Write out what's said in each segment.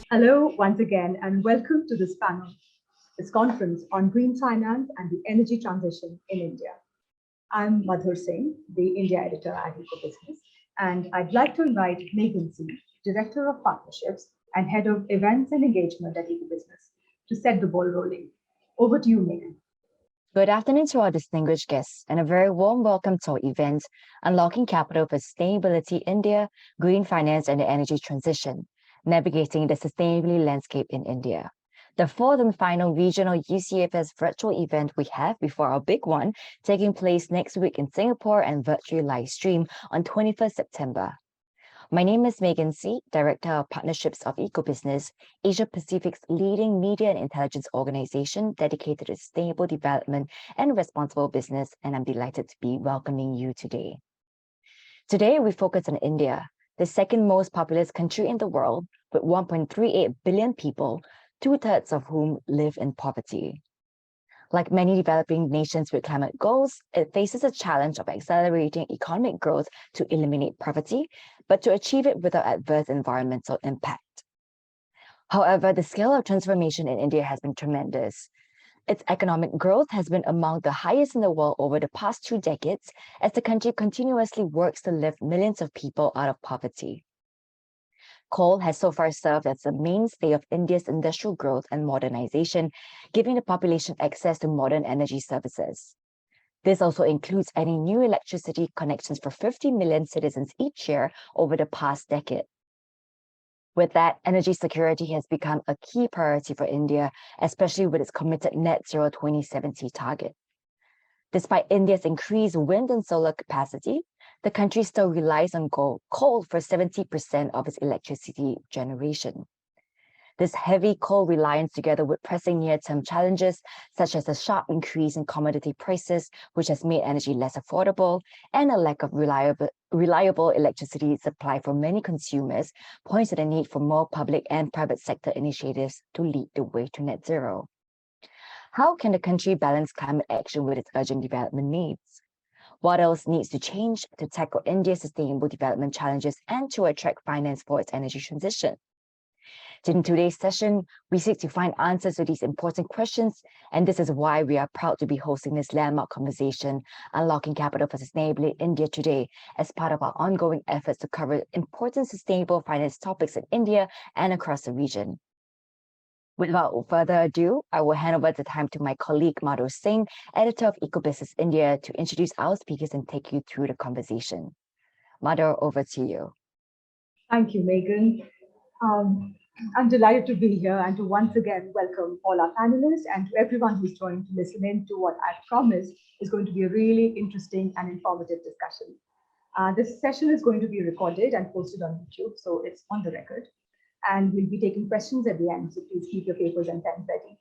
Hello, once again, and welcome to this panel, this conference on green finance and the energy transition in India. I'm Madhur Singh, the India editor at EcoBusiness, and I'd like to invite Megan C., Director of Partnerships and Head of Events and Engagement at EcoBusiness, to set the ball rolling. Over to you, Megan. Good afternoon to our distinguished guests, and a very warm welcome to our event, Unlocking Capital for Sustainability India, Green Finance and the Energy Transition, Navigating the Sustainability Landscape in India. The fourth and final regional UCFS virtual event we have before our big one, taking place next week in Singapore and virtually live stream on 21st September. My name is Megan C., Director of Partnerships of EcoBusiness, Asia Pacific's leading media and intelligence organization dedicated to sustainable development and responsible business, and I'm delighted to be welcoming you today. Today, we focus on India, the second most populous country in the world, with 1.38 billion people, two-thirds of whom live in poverty. Like many developing nations with climate goals, it faces a challenge of accelerating economic growth to eliminate poverty, but to achieve it without adverse environmental impact. However, the scale of transformation in India has been tremendous. Its economic growth has been among the highest in the world over the past 2 decades, as the country continuously works to lift millions of people out of poverty. Coal has so far served as the mainstay of India's industrial growth and modernization, giving the population access to modern energy services. This also includes adding new electricity connections for 50 million citizens each year over the past decade. With that, energy security has become a key priority for India, especially with its committed net zero 2070 target. Despite India's increased wind and solar capacity, the country still relies on coal for 70% of its electricity generation. This heavy coal reliance, together with pressing near-term challenges, such as a sharp increase in commodity prices, which has made energy less affordable, and a lack of reliable electricity supply for many consumers, points to the need for more public and private sector initiatives to lead the way to net zero. How can the country balance climate action with its urgent development needs? What else needs to change to tackle India's sustainable development challenges and to attract finance for its energy transition? In today's session, we seek to find answers to these important questions, and this is why we are proud to be hosting this landmark conversation, Unlocking Capital for Sustainability India today, as part of our ongoing efforts to cover important sustainable finance topics in India and across the region. Without further ado, I will hand over the time to my colleague Madhur Singh, editor of EcoBusiness India, to introduce our speakers and take you through the conversation. Madhur, over to you. Thank you, Megan. I'm delighted to be here and to once again welcome all our panelists and to everyone who's joined to listen in to what I promise is going to be a really interesting and informative discussion. This session is going to be recorded and posted on YouTube, so it's on the record. And we'll be taking questions at the end, so please keep your papers and pens ready.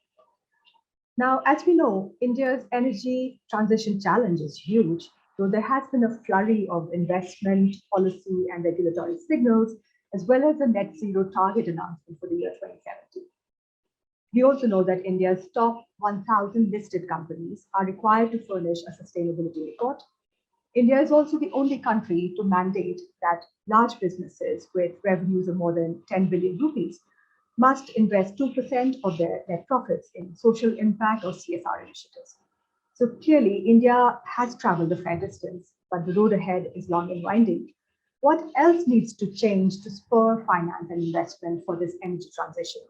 Now, as we know, India's energy transition challenge is huge, though there has been a flurry of investment, policy, and regulatory signals, as well as a net zero target announcement for the year 2070. We also know that India's top 1,000 listed companies are required to furnish a sustainability report. India is also the only country to mandate that large businesses with revenues of more than 10 billion rupees must invest 2% of their net profits in social impact or CSR initiatives. So clearly, India has traveled a fair distance, but the road ahead is long and winding. What else needs to change to spur finance and investment for this energy transition?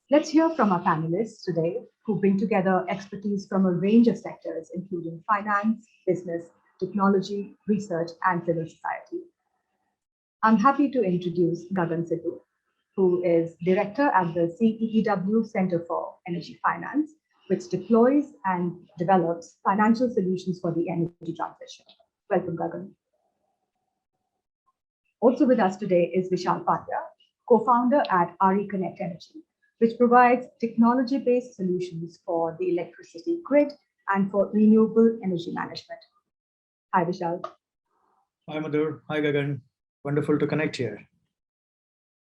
Let's hear from our panelists today, who bring together expertise from a range of sectors, including finance, business, technology, research, and civil society. I'm happy to introduce Gagan Sidhu, who is director at the CEEW Center for Energy Finance, which deploys and develops financial solutions for the energy transition. Welcome, Gagan. Also with us today is Vishal Pandya, co-founder at RE Connect Energy, which provides technology-based solutions for the electricity grid and for renewable energy management. Hi, Vishal. Hi, Madhur. Hi, Gagan. Wonderful to connect here.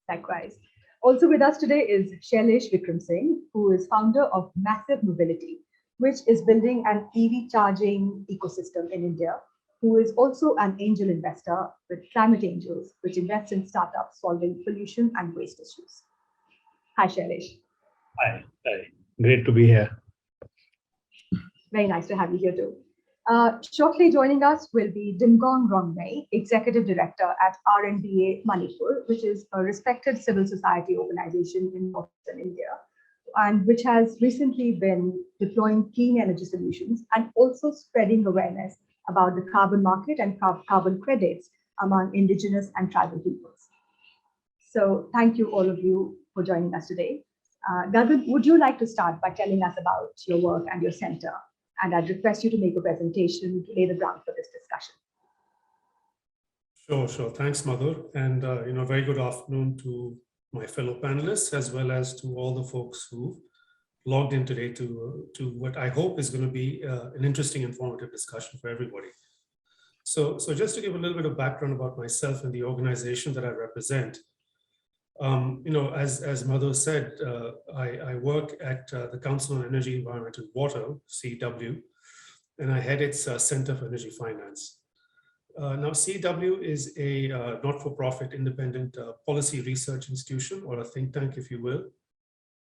Likewise. Also with us today is Shailesh Vikram Singh, who is founder of Massive Mobility, which is building an EV charging ecosystem in India, who is also an angel investor with Climate Angels, which invests in startups solving pollution and waste issues. Hi, Shailesh. Hi. Hi. Great to be here. Very nice to have you here too. Shortly joining us will be Dimgong Rongmei, Executive Director at RNDA Manipur, which is a respected civil society organization in northern India, and which has recently been deploying clean energy solutions and also spreading awareness about the carbon market and carbon credits among indigenous and tribal peoples. So thank you all of you for joining us today. Gagan, would you like to start by telling us about your work and your center? And I'd request you to make a presentation to lay the ground for this discussion. Sure. Thanks, Madhur. And, very good afternoon to my fellow panelists, as well as to all the folks who logged in today to what I hope is going to be an interesting, informative discussion for everybody. So just to give a little bit of background about myself and the organization that I represent, as Madhur said, I work at the Council on Energy, Environment and Water, CEW, and I head its Center for Energy Finance. Now, CW is a not-for-profit independent policy research institution, or a think tank, if you will.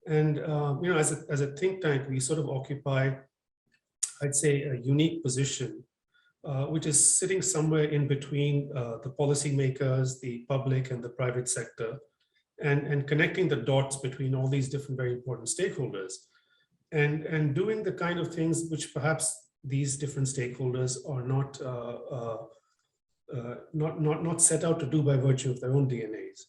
And as a think tank, we sort of occupy, I'd say, a unique position, which is sitting somewhere in between the policymakers, the public, and the private sector, and connecting the dots between all these different very important stakeholders, and doing the kind of things which perhaps these different stakeholders are not set out to do by virtue of their own DNAs.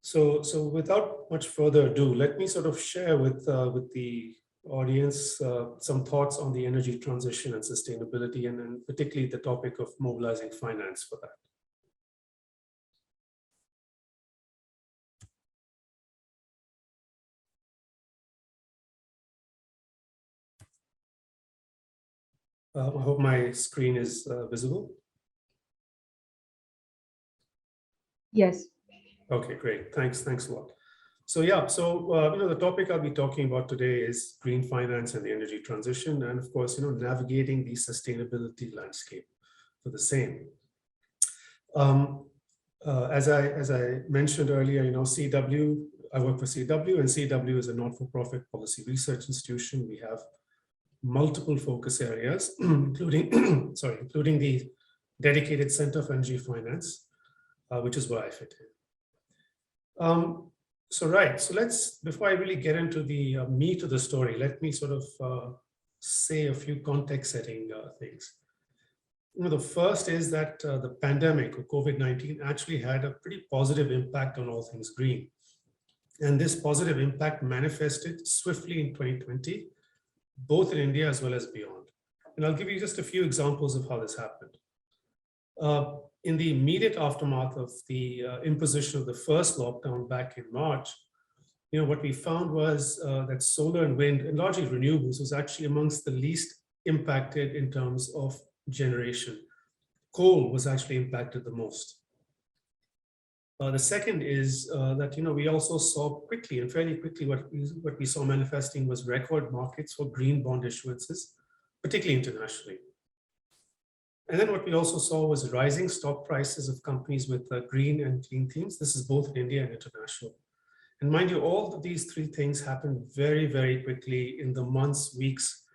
So without much further ado, let me sort of share with the audience some thoughts on the energy transition and sustainability, and particularly the topic of mobilizing finance for that. I hope my screen is visible. Yes. Okay, great. Thanks a lot. So yeah, the topic I'll be talking about today is green finance and the energy transition, and of course, navigating the sustainability landscape for the same. As I mentioned earlier, CW, I work for CW, and CW is a not-for-profit policy research institution. We have multiple focus areas, including the dedicated Center for Energy Finance, which is where I fit in. So let's, before I really get into the meat of the story, let me sort of say a few context setting things. The first is that the pandemic of COVID-19 actually had a pretty positive impact on all things green. And this positive impact manifested swiftly in 2020, both in India as well as beyond. And I'll give you just a few examples of how this happened. In the immediate aftermath of the imposition of the first lockdown back in March, what we found was that solar and wind, and largely renewables, was actually amongst the least impacted in terms of generation. Coal was actually impacted the most. The second is that we also saw quickly and fairly quickly what we saw manifesting was record markets for green bond issuances, particularly internationally. And then what we also saw was rising stock prices of companies with green and clean themes. This is both in India and international. And mind you, all of these three things happened very, very quickly in the months, weeks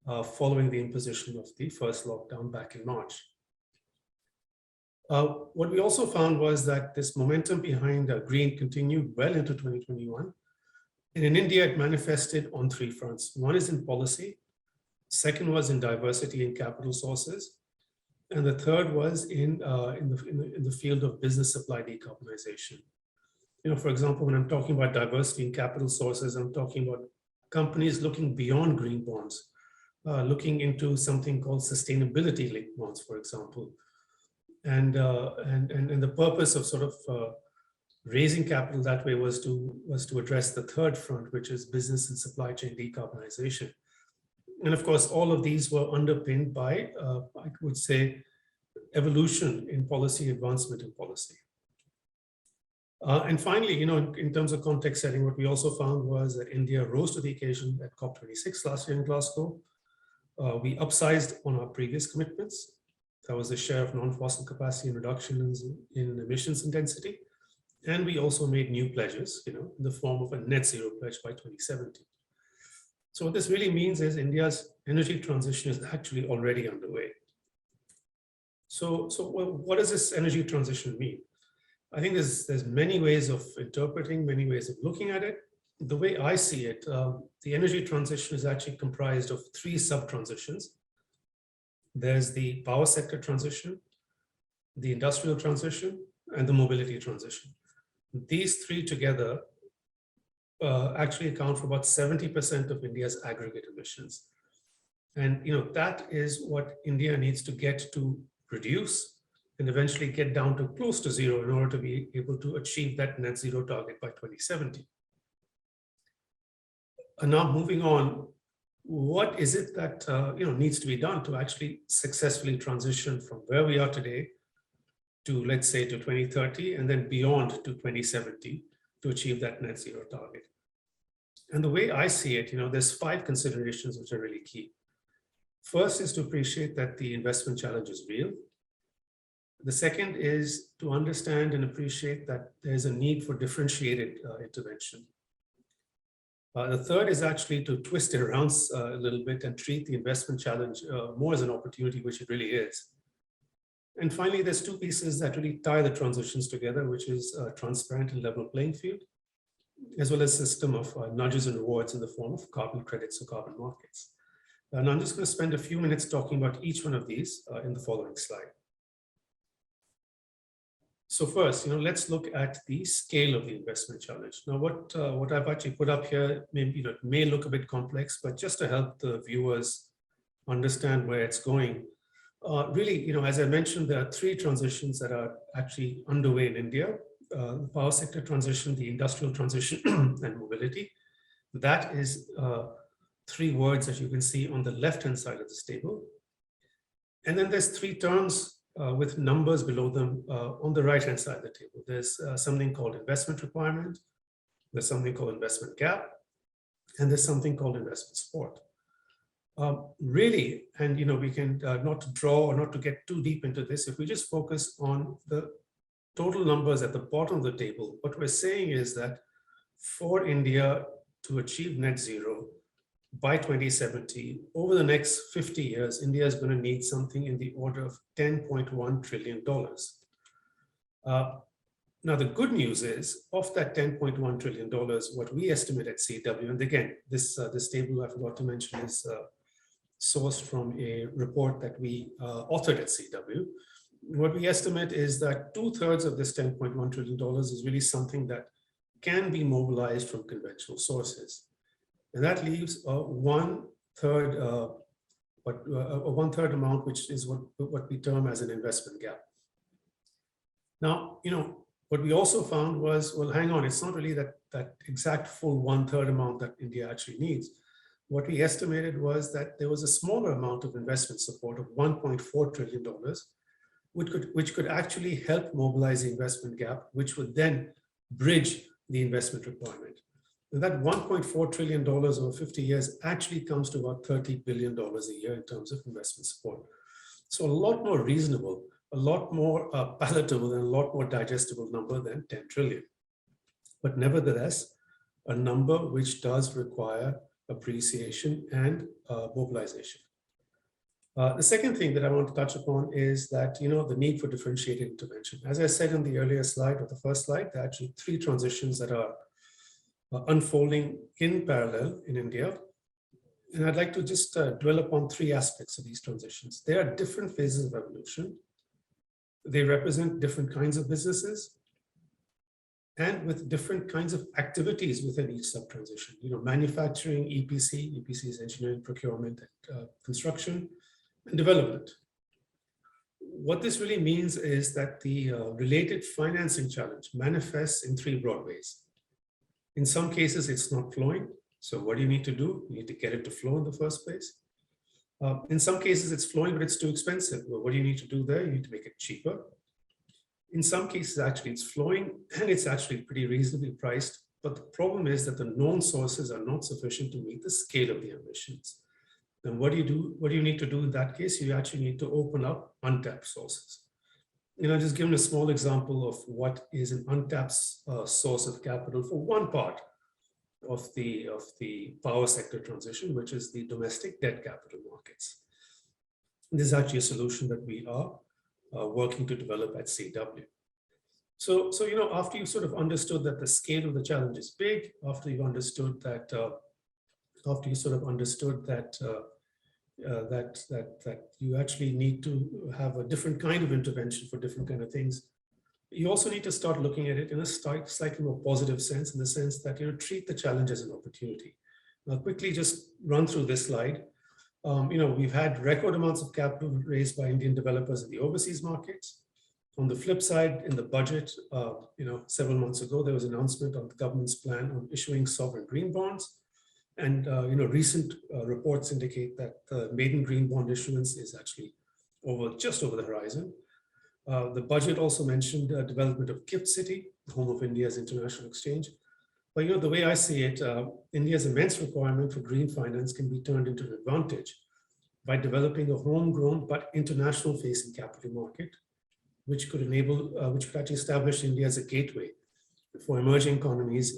following the imposition of the first lockdown back in March. What we also found was that this momentum behind green continued well into 2021. And in India, it manifested on three fronts. One is in policy, second was in diversity and capital sources, and the third was in the field of business supply decarbonization. For example, when I'm talking about diversity and capital sources, I'm talking about companies looking beyond green bonds, looking into something called sustainability-linked bonds, for example. And the purpose of sort of raising capital that way was to address the third front, which is business and supply chain decarbonization. And of course, all of these were underpinned by, I would say, evolution in policy, advancement in policy. And finally, in terms of context setting, what we also found was that India rose to the occasion at COP26 last year in Glasgow. We upsized on our previous commitments. That was the share of non-fossil capacity and reductions in emissions intensity. And we also made new pledges, in the form of a net zero pledge by 2070. So what this really means is India's energy transition is actually already underway. So what does this energy transition mean? I think there's many ways of interpreting, many ways of looking at it. The way I see it, the energy transition is actually comprised of three sub-transitions. There's the power sector transition, the industrial transition, and the mobility transition. These three together actually account for about 70% of India's aggregate emissions. And that is what India needs to get to reduce and eventually get down to close to zero in order to be able to achieve that net zero target by 2070. And now moving on, what is it that needs to be done to actually successfully transition from where we are today to, let's say, to 2030 and then beyond to 2070 to achieve that net zero target? And the way I see it, there's 5 considerations which are really key. First is to appreciate that the investment challenge is real. The second is to understand and appreciate that there's a need for differentiated intervention. The third is actually to twist it around a little bit and treat the investment challenge more as an opportunity, which it really is. And finally, there's 2 pieces that really tie the transitions together, which is a transparent and level playing field, as well as a system of nudges and rewards in the form of carbon credits or carbon markets. And I'm just going to spend a few minutes talking about each one of these in the following slide. So first, let's look at the scale of the investment challenge. Now, what I've actually put up here, maybe it may look a bit complex, but just to help the viewers understand where it's going, really, as I mentioned, there are 3 transitions that are actually underway in India: the power sector transition, the industrial transition, and mobility. That is 3 words that you can see on the left-hand side of this table. And then there's 3 terms with numbers below them on the right-hand side of the table. There's something called investment requirement, there's something called investment gap, and there's something called investment support. Really, and we can not to draw or not to get too deep into this, if we just focus on the total numbers at the bottom of the table, what we're saying is that for India to achieve net zero by 2070, over the next 50 years, India is going to need something in the order of $10.1 trillion. Now, the good news is, of that $10.1 trillion, what we estimate at CW, and again, this table I forgot to mention is sourced from a report that we authored at CW. What we estimate is that 2/3 of this $10.1 trillion is really something that can be mobilized from conventional sources. And that leaves a 1/3 amount, which is what we term as an investment gap. Now, what we also found was, well, hang on, it's not really that exact full 1/3 amount that India actually needs. What we estimated was that there was a smaller amount of investment support of $1.4 trillion, which could actually help mobilize the investment gap, which would then bridge the investment requirement. And that $1.4 trillion over 50 years actually comes to about $30 billion a year in terms of investment support. So a lot more reasonable, a lot more palatable, and a lot more digestible number than 10 trillion. But nevertheless, a number which does require appreciation and mobilization. The second thing that I want to touch upon is that, the need for differentiated intervention. As I said in the earlier slide, or the first slide, there are actually 3 transitions that are unfolding in parallel in India. And I'd like to just dwell upon 3 aspects of these transitions. They are different phases of evolution. They represent different kinds of businesses and with different kinds of activities within each sub-transition. Manufacturing, EPC is engineering, procurement, and construction, and development. What this really means is that the related financing challenge manifests in 3 broad ways. In some cases, it's not flowing. So what do you need to do? You need to get it to flow in the first place. In some cases, it's flowing, but it's too expensive. Well, what do you need to do there? You need to make it cheaper. In some cases, actually, it's flowing and it's actually pretty reasonably priced. But the problem is that the known sources are not sufficient to meet the scale of the emissions. Then what do you do? What do you need to do in that case? You actually need to open up untapped sources. just given a small example of what is an untapped source of capital for one part of the power sector transition, which is the domestic debt capital markets. This is actually a solution that we are working to develop at CW. So after you sort of understood that the scale of the challenge is big, after you've understood that, after you sort of understood that that you actually need to have a different kind of intervention for different kind of things, you also need to start looking at it in a slightly more positive sense, in the sense that treat the challenge as an opportunity. I'll quickly just run through this slide. We've had record amounts of capital raised by Indian developers in the overseas markets. On the flip side, in the budget, several months ago, there was an announcement on the government's plan on issuing sovereign green bonds. And recent reports indicate that the maiden green bond issuance is actually just over the horizon. The budget also mentioned development of GIFT City, home of India's international exchange. But the way I see it, India's immense requirement for green finance can be turned into an advantage by developing a homegrown but international-facing capital market, which could actually establish India as a gateway for emerging economies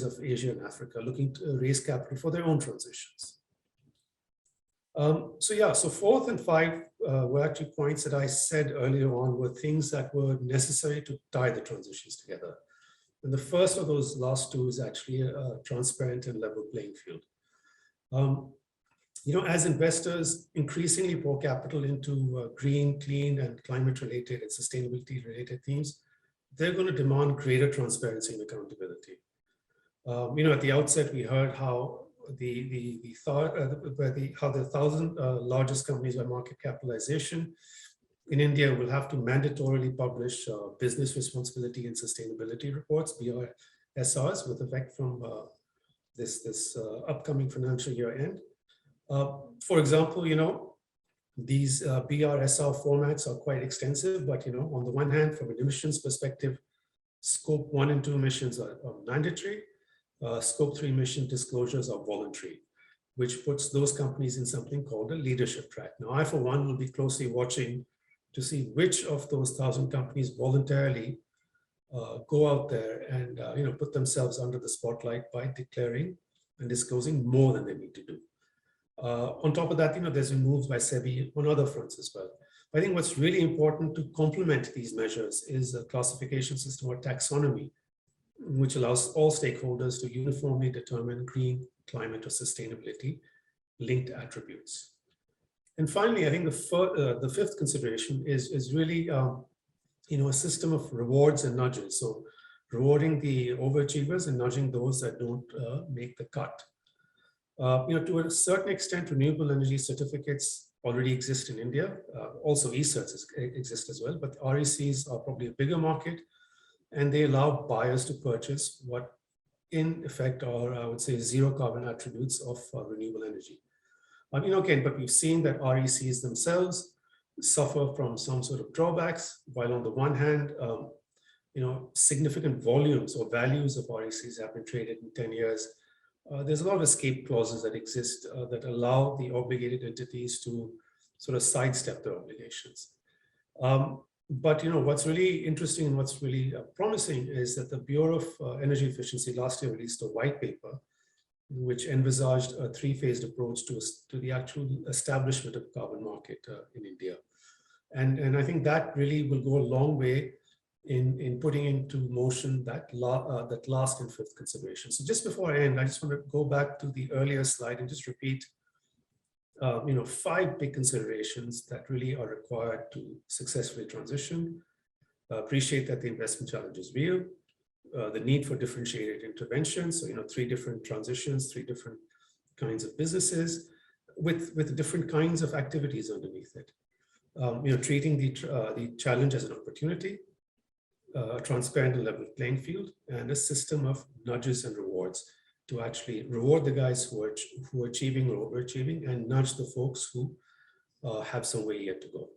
of Asia and Africa looking to raise capital for their own transitions. So fourth and five were actually points that I said earlier on were things that were necessary to tie the transitions together. And the first of those last two is actually a transparent and level playing field. As investors increasingly pour capital into green, clean, and climate-related and sustainability-related themes, they're going to demand greater transparency and accountability. At the outset, we heard how the 1,000 largest companies by market capitalization in India will have to mandatorily publish business responsibility and sustainability reports, BRSRs, with effect from this upcoming financial year end. For example, these BRSR formats are quite extensive, but on the one hand, from an emissions perspective, scope 1 and 2 emissions are mandatory. Scope 3 emission disclosures are voluntary, which puts those companies in something called a leadership track. Now, I, for one, will be closely watching to see which of those 1,000 companies voluntarily go out there and put themselves under the spotlight by declaring and disclosing more than they need to do. On top of that, there's been moves by SEBI on other fronts as well. I think what's really important to complement these measures is a classification system or taxonomy, which allows all stakeholders to uniformly determine green, climate, or sustainability linked attributes. And finally, I think the fifth consideration is really a system of rewards and nudges. So rewarding the overachievers and nudging those that don't make the cut. To a certain extent, renewable energy certificates already exist in India. Also, e-certs exist as well, but RECs are probably a bigger market, and they allow buyers to purchase what, in effect, are, I would say, zero carbon attributes of renewable energy. Again, but we've seen that RECs themselves suffer from some sort of drawbacks, while on the one hand, significant volumes or values of RECs have been traded in 10 years. There's a lot of escape clauses that exist that allow the obligated entities to sort of sidestep their obligations. But what's really interesting and what's really promising is that the Bureau of Energy Efficiency last year released a white paper which envisaged a three-phased approach to the actual establishment of the carbon market in India. And I think that really will go a long way in putting into motion that last and fifth consideration. So just before I end, I just want to go back to the earlier slide and just repeat, 5 big considerations that really are required to successfully transition. Appreciate that the investment challenge is real. The need for differentiated interventions. So 3 different transitions, 3 different kinds of businesses with different kinds of activities underneath it. Treating the challenge as an opportunity. A transparent and level playing field, and a system of nudges and rewards to actually reward the guys who are achieving or overachieving, and nudge the folks who have some way yet to go.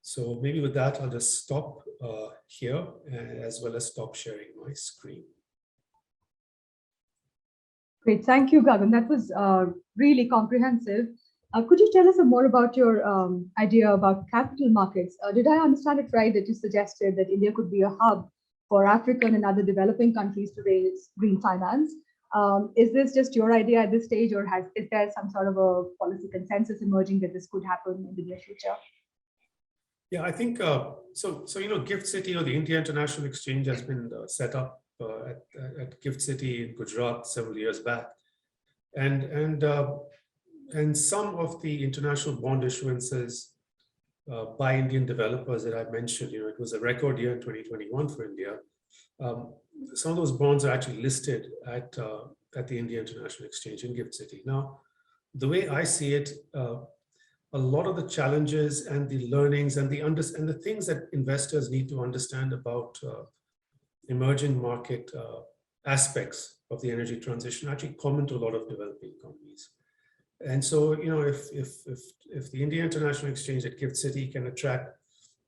So maybe with that, I'll just stop here, as well as stop sharing my screen. Great, thank you, Gagan. That was really comprehensive. Could you tell us more about your idea about capital markets? Did I understand it right that you suggested that India could be a hub for African and other developing countries to raise green finance? Is this just your idea at this stage, or is there some sort of a policy consensus emerging that this could happen in the near future? Yeah, I think so. So Gift City or the India International Exchange has been set up at Gift City in Gujarat several years back, and and uh, and some of the international bond issuances by Indian developers that I mentioned, it was a record year in 2021 for India. Um, some of those bonds are actually listed at the India International Exchange in Gift City. Now, the way I see it, a lot of the challenges and the learnings and the things that investors need to understand about emerging market aspects of the energy transition actually common to a lot of developing economies. And so, if the India International Exchange at Gift City can attract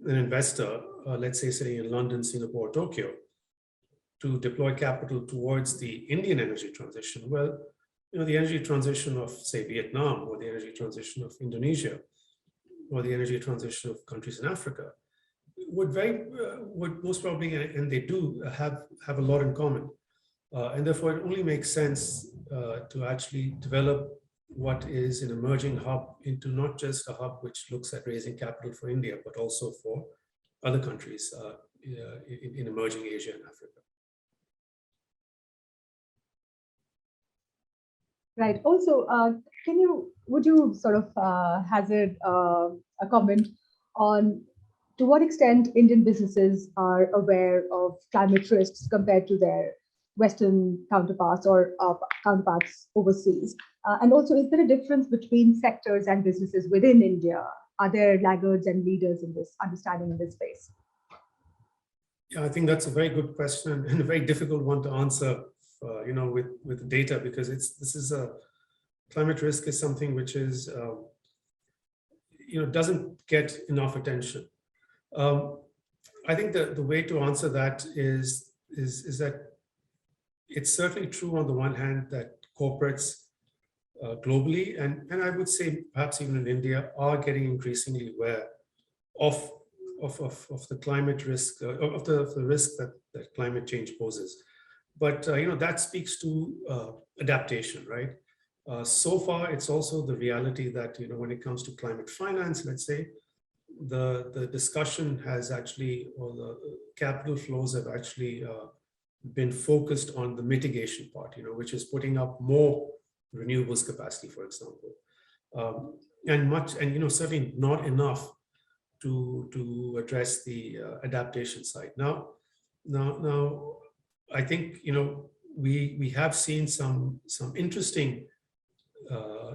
an investor, let's say sitting in London, Singapore, Tokyo, to deploy capital towards the Indian energy transition, well, the energy transition of, say, Vietnam, or the energy transition of Indonesia, or the energy transition of countries in Africa would most probably, and they do have a lot in common. And therefore, it only makes sense to actually develop what is an emerging hub into not just a hub which looks at raising capital for India, but also for other countries in emerging Asia and Africa. Right. Also, would you sort of hazard a comment on to what extent Indian businesses are aware of climate risks compared to their Western counterparts or counterparts overseas? And also, is there a difference between sectors and businesses within India? Are there laggards and leaders in this understanding in this space? Yeah, I think that's a very good question and a very difficult one to answer. With data, because this is a climate risk is something which is doesn't get enough attention. I think the way to answer that is that it's certainly true on the one hand that corporates globally and I would say perhaps even in India are getting increasingly aware of the climate risk of the risk that climate change poses. But that speaks to adaptation, right? So far, it's also the reality that when it comes to climate finance, let's say, the discussion has actually, or the capital flows have actually been focused on the mitigation part, which is putting up more renewables capacity, for example, and certainly not enough to address the adaptation side. Now, I think we have seen some interesting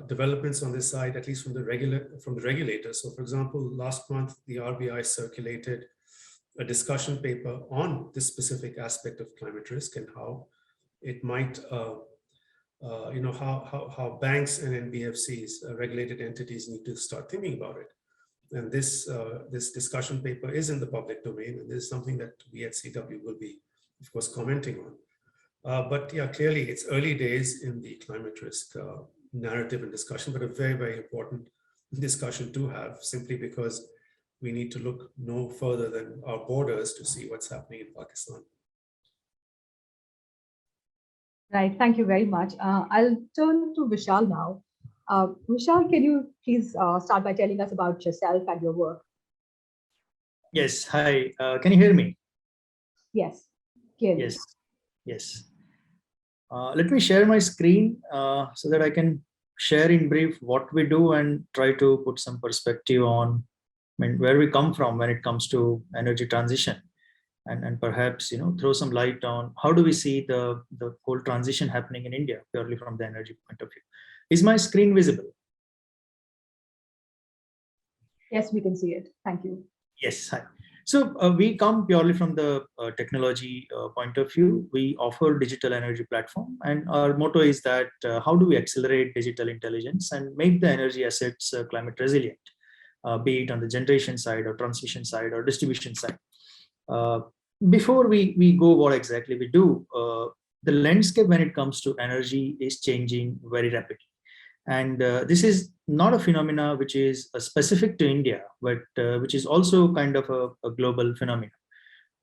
developments on this side, at least from the regulators. So, for example, last month the RBI circulated a discussion paper on this specific aspect of climate risk and how it might, how banks and NBFCs, regulated entities, need to start thinking about it. And this discussion paper is in the public domain, and this is something that we at CW will be, of course, commenting on. But yeah, clearly it's early days in the climate risk narrative and discussion, but a very, very important discussion to have, simply because we need to look no further than our borders to see what's happening in Pakistan. Right. Thank you very much. I'll turn to Vishal now. Vishal, can you please start by telling us about yourself and your work? Yes. Hi. Can you hear me? Yes. Clearly. Yes. Yes. Let me share my screen so that I can share in brief what we do and try to put some perspective on where we come from when it comes to energy transition, and perhaps throw some light on how do we see the whole transition happening in India purely from the energy point of view. Is my screen visible? Yes, we can see it. Thank you. Yes. Hi. So we come purely from the technology point of view. We offer digital energy platform, and our motto is that how do we accelerate digital intelligence and make the energy assets climate resilient, be it on the generation side or transmission side or distribution side. Before we go what exactly we do, the landscape when it comes to energy is changing very rapidly. And this is not a phenomena which is specific to India, but which is also kind of a global phenomenon.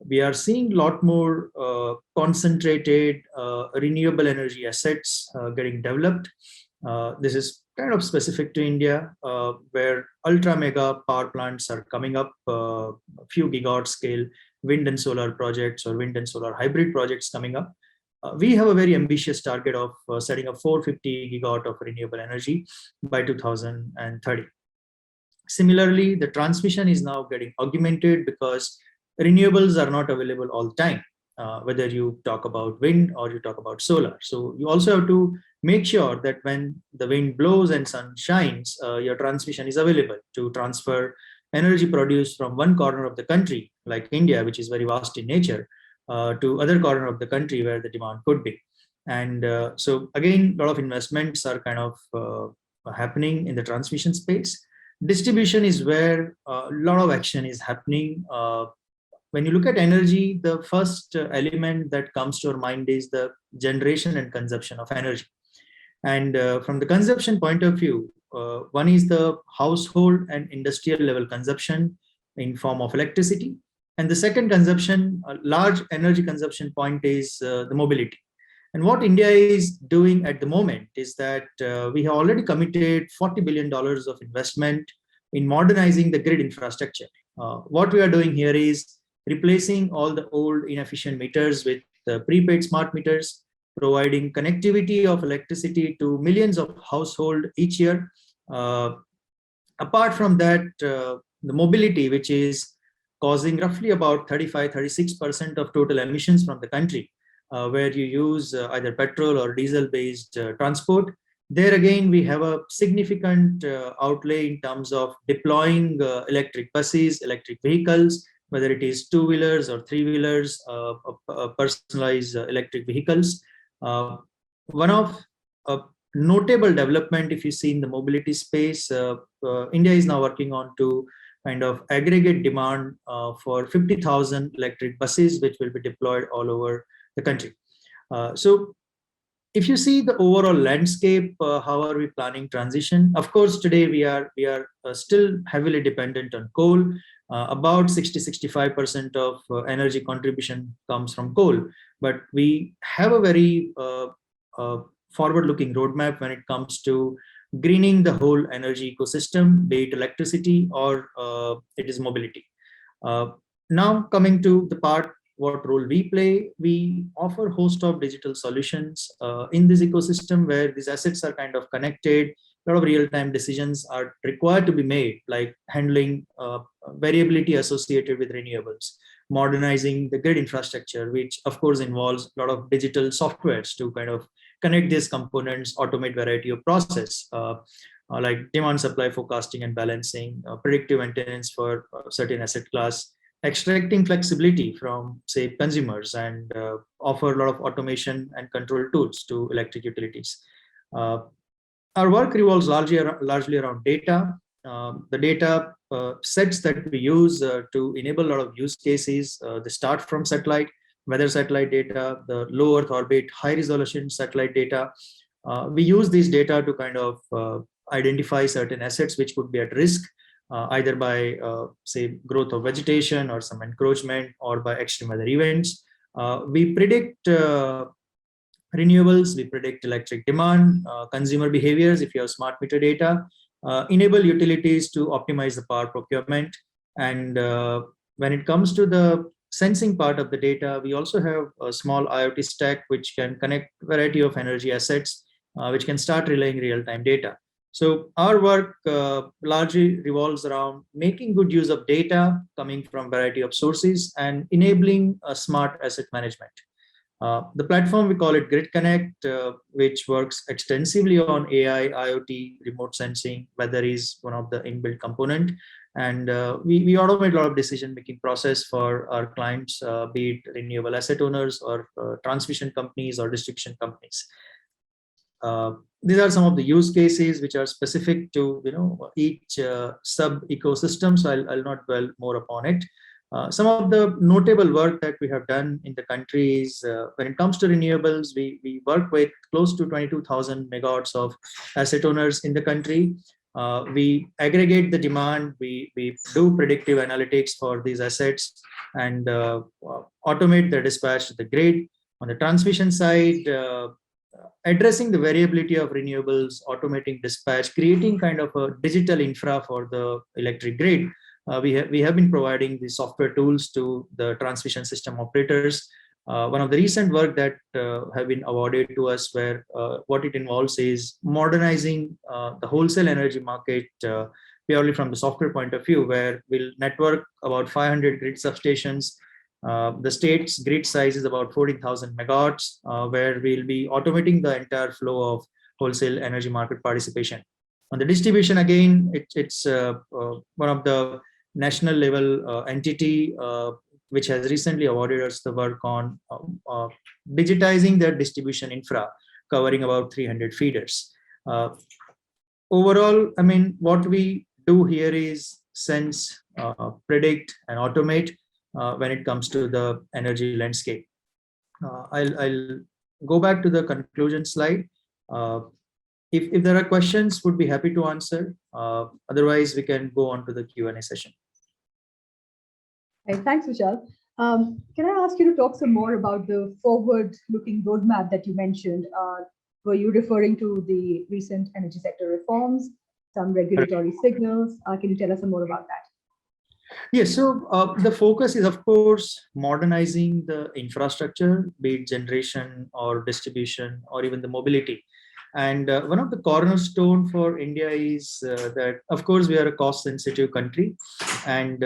We are seeing a lot more concentrated renewable energy assets getting developed. This is kind of specific to India, where ultra mega power plants are coming up, a few gigawatt scale wind and solar projects or wind and solar hybrid projects coming up. We have a very ambitious target of setting up 450 gigawatt of renewable energy by 2030. Similarly, the transmission is now getting augmented because renewables are not available all the time, whether you talk about wind or you talk about solar. So you also have to make sure that when the wind blows and sun shines, your transmission is available to transfer energy produced from one corner of the country, like India, which is very vast in nature, to other corner of the country where the demand could be. And so again, a lot of investments are kind of happening in the transmission space. Distribution is where a lot of action is happening. When you look at energy, the first element that comes to our mind is the generation and consumption of energy. And from the consumption point of view, one is the household and industrial level consumption in form of electricity. And the second consumption, large energy consumption point is the mobility. And what India is doing at the moment is that we have already committed $40 billion of investment in modernizing the grid infrastructure. What we are doing here is replacing all the old inefficient meters with prepaid smart meters, providing connectivity of electricity to millions of households each year. Apart from that, the mobility, which is causing roughly about 35-36% of total emissions from the country, where you use either petrol or diesel-based transport. There again, we have a significant outlay in terms of deploying electric buses, electric vehicles, whether it is two-wheelers or three-wheelers, personalized electric vehicles. One of notable development, if you see in the mobility space, India is now working on to kind of aggregate demand for 50,000 electric buses, which will be deployed all over the country. So if you see the overall landscape, how are we planning transition? Of course, today we are still heavily dependent on coal. About 60-65% of energy contribution comes from coal, but we have a very forward-looking roadmap when it comes to greening the whole energy ecosystem, be it electricity or it is mobility. Now coming to the part, what role we play, we offer a host of digital solutions in this ecosystem where these assets are kind of connected. A lot of real-time decisions are required to be made, like handling variability associated with renewables, modernizing the grid infrastructure, which of course involves a lot of digital softwares to kind of connect these components, automate variety of process, like demand supply forecasting and balancing, predictive maintenance for certain asset class, extracting flexibility from, say, consumers, and offer a lot of automation and control tools to electric utilities. Our work revolves largely around data. The data sets that we use to enable a lot of use cases, they start from satellite, weather satellite data, the low Earth orbit, high resolution satellite data. We use these data to kind of identify certain assets which could be at risk, either by, say, growth of vegetation or some encroachment or by extreme weather events. We predict renewables, we predict electric demand, consumer behaviors if you have smart meter data, enable utilities to optimize the power procurement. And when it comes to the sensing part of the data, we also have a small IoT stack which can connect variety of energy assets, which can start relaying real-time data. So our work largely revolves around making good use of data coming from variety of sources and enabling a smart asset management. The platform, we call it Grid Connect, which works extensively on AI, IoT, remote sensing. Weather is one of the inbuilt component. And we automate a lot of decision-making process for our clients, be it renewable asset owners or transmission companies or distribution companies. These are some of the use cases which are specific to each sub ecosystem, so I'll not dwell more upon it. Some of the notable work that we have done in the country is when it comes to renewables, we work with close to 22,000 megawatts of asset owners in the country. We aggregate the demand, we do predictive analytics for these assets and automate the dispatch to the grid. On the transmission side, addressing the variability of renewables, automating dispatch, creating kind of a digital infra for the electric grid. We have been providing the software tools to the transmission system operators. One of the recent work that have been awarded to us, where what it involves is modernizing the wholesale energy market purely from the software point of view, where we'll network about 500 grid substations. The state's grid size is about 14,000 megawatts, where we'll be automating the entire flow of wholesale energy market participation. On the distribution, again, it's one of the national level entity which has recently awarded us the work on digitizing their distribution infra, covering about 300 feeders. Overall, I mean, what we do here is sense, predict, and automate when it comes to the energy landscape. I'll go back to the conclusion slide. If there are questions, would be happy to answer. Otherwise, we can go on to the Q&A session. Right, thanks, Vishal. Can I ask you to talk some more about the forward-looking roadmap that you mentioned? Were you referring to the recent energy sector reforms, some regulatory signals? Can you tell us some more about that? Yes, so the focus is, of course, modernizing the infrastructure, be it generation or distribution or even the mobility. And one of the cornerstone for India is that, of course, we are a cost-sensitive country, and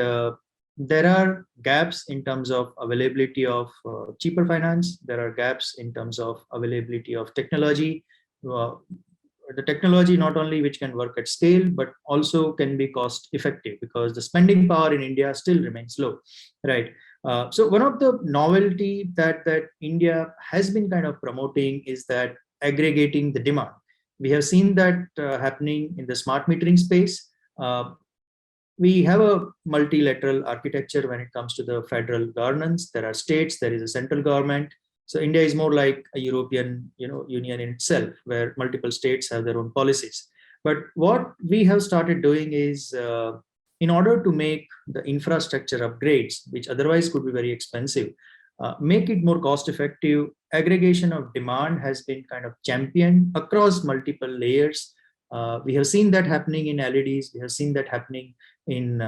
there are gaps in terms of availability of cheaper finance. There are gaps in terms of availability of technology. The technology not only which can work at scale, but also can be cost effective, because the spending power in India still remains low, right? So one of the novelty that India has been kind of promoting is that aggregating the demand. We have seen that happening in the smart metering space. We have a multilateral architecture when it comes to the federal governance. There are states, there is a central government. So India is more like a European, union in itself, where multiple states have their own policies. But what we have started doing is, in order to make the infrastructure upgrades, which otherwise could be very expensive, make it more cost effective, aggregation of demand has been kind of championed across multiple layers. We have seen that happening in LEDs. We have seen that happening in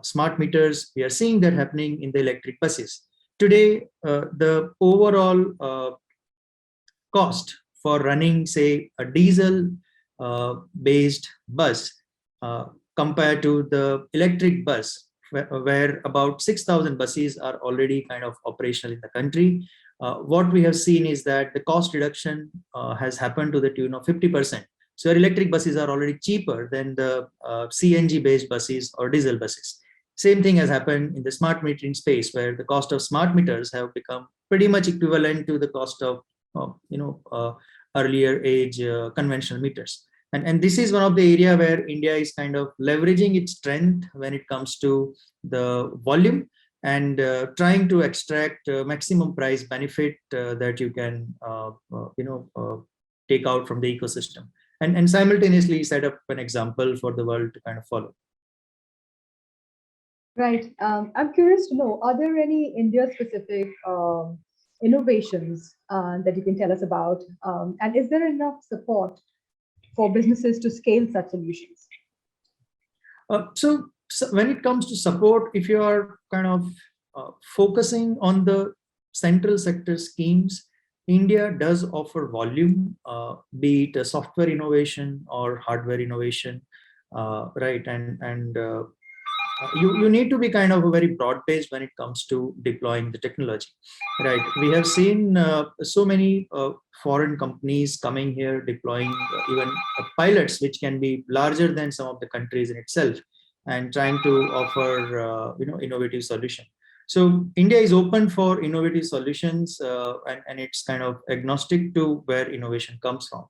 smart meters. We are seeing that happening in the electric buses. Today, the overall cost for running, say, a diesel based bus compared to the electric bus, where about 6,000 buses are already kind of operational in the country. What we have seen is that the cost reduction has happened to the tune of 50%. So electric buses are already cheaper than the CNG based buses or diesel buses. Same thing has happened in the smart metering space, where the cost of smart meters have become pretty much equivalent to the cost of earlier age conventional meters. And this is one of the area where India is kind of leveraging its strength when it comes to the volume and trying to extract maximum price benefit that you can take out from the ecosystem, and simultaneously set up an example for the world to kind of follow. Right. I'm curious to know, are there any India-specific innovations that you can tell us about? And is there enough support for businesses to scale such solutions? So when it comes to support, if you are kind of focusing on the central sector schemes, India does offer volume, be it a software innovation or hardware innovation, right? And you need to be kind of a very broad based when it comes to deploying the technology, right? We have seen so many foreign companies coming here, deploying even pilots which can be larger than some of the countries in itself, and trying to offer innovative solution. So India is open for innovative solutions, and it's kind of agnostic to where innovation comes from.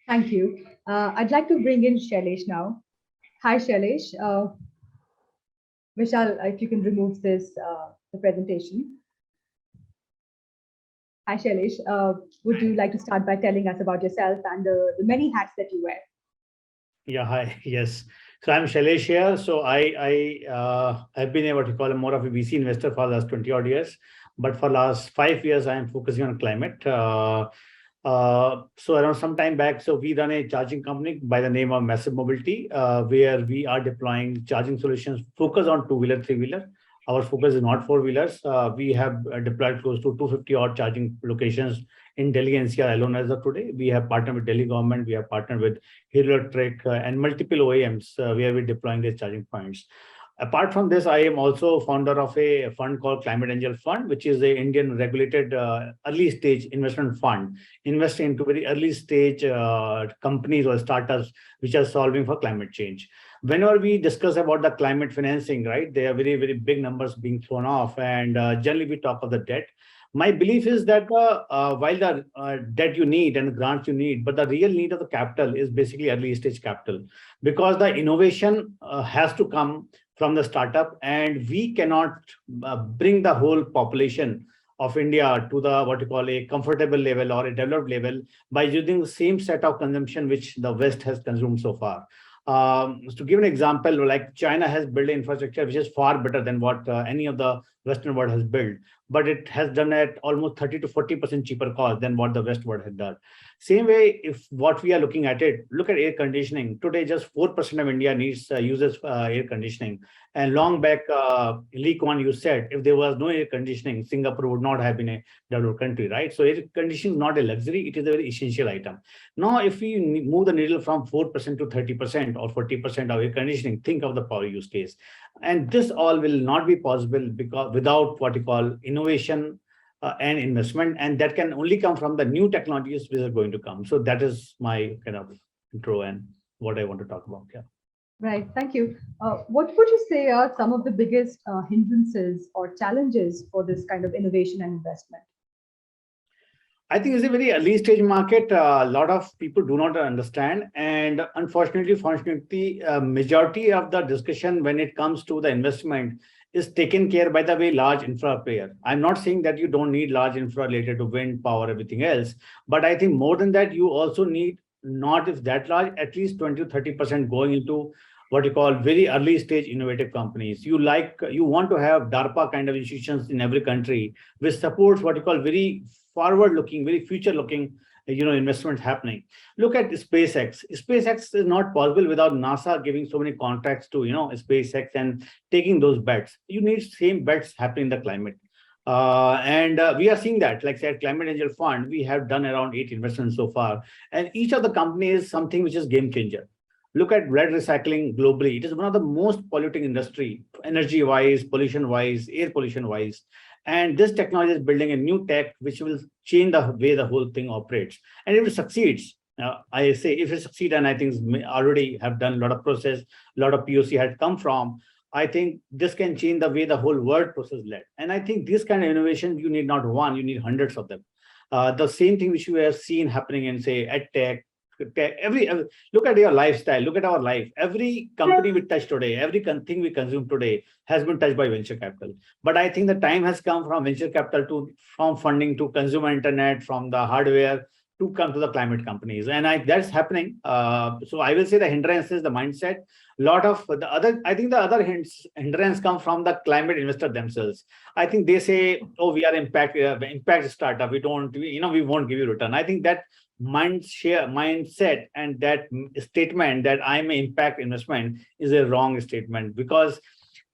Thank you. I'd like to bring in Shailesh now. Hi, Shailesh. Vishal, if you can remove this, the presentation. Hi, Shailesh. Would you like to start by telling us about yourself and the many hats that you wear? Yeah, hi. Yes. So I'm Shailesh here. So I've been able to call him more of a VC investor for the last 20 odd years. But for last 5 years, I am focusing on climate. So around some time back, so we run a charging company by the name of Massive Mobility, where we are deploying charging solutions focused on two-wheeler, three-wheeler. Our focus is not four-wheelers. We have deployed close to 250 odd charging locations in Delhi NCR alone as of today. We have partnered with Delhi government. We have partnered with Hero Electric and multiple OEMs where we're deploying these charging points. Apart from this, I am also founder of a fund called Climate Angel Fund, which is a Indian regulated early stage investment fund, investing into very early stage companies or startups which are solving for climate change. Whenever we discuss about the climate financing, right, there are very, very big numbers being thrown off, and generally we talk of the debt. My belief is that while the debt you need and the grants you need, but the real need of the capital is basically early stage capital, because the innovation has to come from the startup, and we cannot bring the whole population of India to the what you call a comfortable level or a developed level by using the same set of consumption which the West has consumed so far. To give an example, like China has built infrastructure which is far better than what any of the Western world has built, but it has done at almost 30 to 40% cheaper cost than what the West world has done. Same way, if what we are looking at it, look at air conditioning. Today, just 4% of India needs uses air conditioning. And long back, Lee Kuan Yew said, if there was no air conditioning, Singapore would not have been a developed country, right? So air conditioning is not a luxury; it is a very essential item. Now, if we move the needle from 4% to 30% or 40% of air conditioning, think of the power use case. And this all will not be possible because without what you call innovation and investment, and that can only come from the new technologies which are going to come. So that is my kind of intro and what I want to talk about. Yeah. Right, thank you. What would you say are some of the biggest hindrances or challenges for this kind of innovation and investment? I think it's a very early stage market. A lot of people do not understand, and unfortunately, fortunately, majority of the discussion when it comes to the investment is taken care by the way large infra player. I'm not saying that you don't need large infra related to wind power, everything else, but I think more than that, you also need not if that large, at least 20 to 30% going into what you call very early stage innovative companies. You want to have DARPA kind of institutions in every country which supports what you call very forward-looking, very future-looking, investments happening. Look at SpaceX. SpaceX is not possible without NASA giving so many contracts to SpaceX and taking those bets. You need same bets happening in the climate. And we are seeing that, like said, Climate Angel Fund, we have done around 8 investments so far, and each of the companies is something which is game changer. Look at lead recycling globally. It is one of the most polluting industry, energy-wise, pollution-wise, air pollution-wise. And this technology is building a new tech which will change the way the whole thing operates. And if it succeeds, I say if it succeeds, and I think already have done a lot of process, a lot of POC had come from, I think this can change the way the whole world process led. And I think this kind of innovation, you need not one, you need hundreds of them. The same thing which we have seen happening in, say, EdTech, every look at your lifestyle, look at our life. Every company we touch today, every thing we consume today has been touched by venture capital. But I think the time has come from venture capital to from funding to consumer internet, from the hardware to come to the climate companies, and that's happening. So I will say the hindrance is the mindset. A lot of the other, I think the other hindrance come from the climate investor themselves. I think they say, "Oh, we are impact startup. We won't give you return." I think that mindset and that statement that I'm an impact investment is a wrong statement, because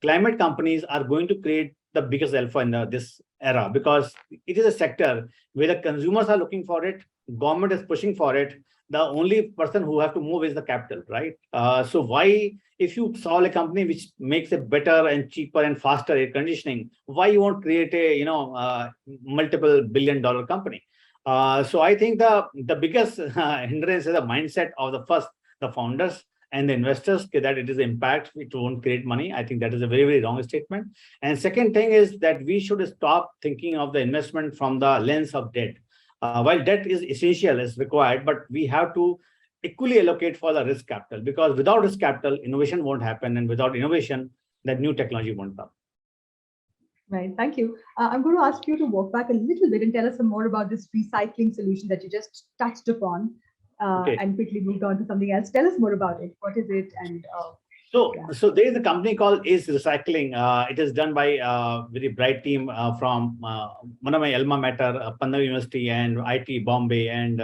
climate companies are going to create the biggest alpha in this era, because it is a sector where the consumers are looking for it, government is pushing for it. The only person who have to move is the capital, right? So why, if you solve a company which makes a better and cheaper and faster air conditioning, why you won't create a multiple billion-dollar company? So I think the biggest hindrance is the mindset of the founders and the investors, that it is impact, it won't create money. I think that is a very, very wrong statement. And second thing is that we should stop thinking of the investment from the lens of debt. While debt is essential, is required, but we have to equally allocate for the risk capital, because without risk capital, innovation won't happen, and without innovation, that new technology won't come. Right, thank you. I'm going to ask you to walk back a little bit and tell us some more about this recycling solution that you just touched upon Okay. and quickly moved on to something else. Tell us more about it. What is it? And So there is a company called Ace Recycling. It is done by a very bright team from one of my alma mater, Punjab University and IT Bombay and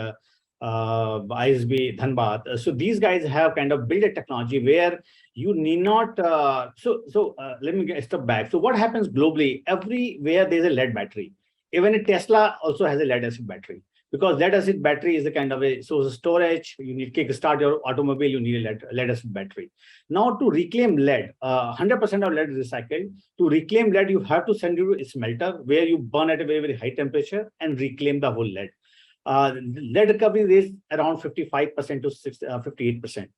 ISB Dhanbad. So these guys have kind of built a technology where you need not. Let me get a step back. So what happens globally? Everywhere there is a lead battery. Even a Tesla also has a lead acid battery. Because lead acid battery is a kind of a source of storage. You need to kickstart your automobile, you need a lead acid battery. Now to reclaim lead, 100% of lead is recycled. To reclaim lead, you have to send it to a smelter where you burn at a very, very high temperature and reclaim the whole lead. Lead recovery is around 55% to 58%.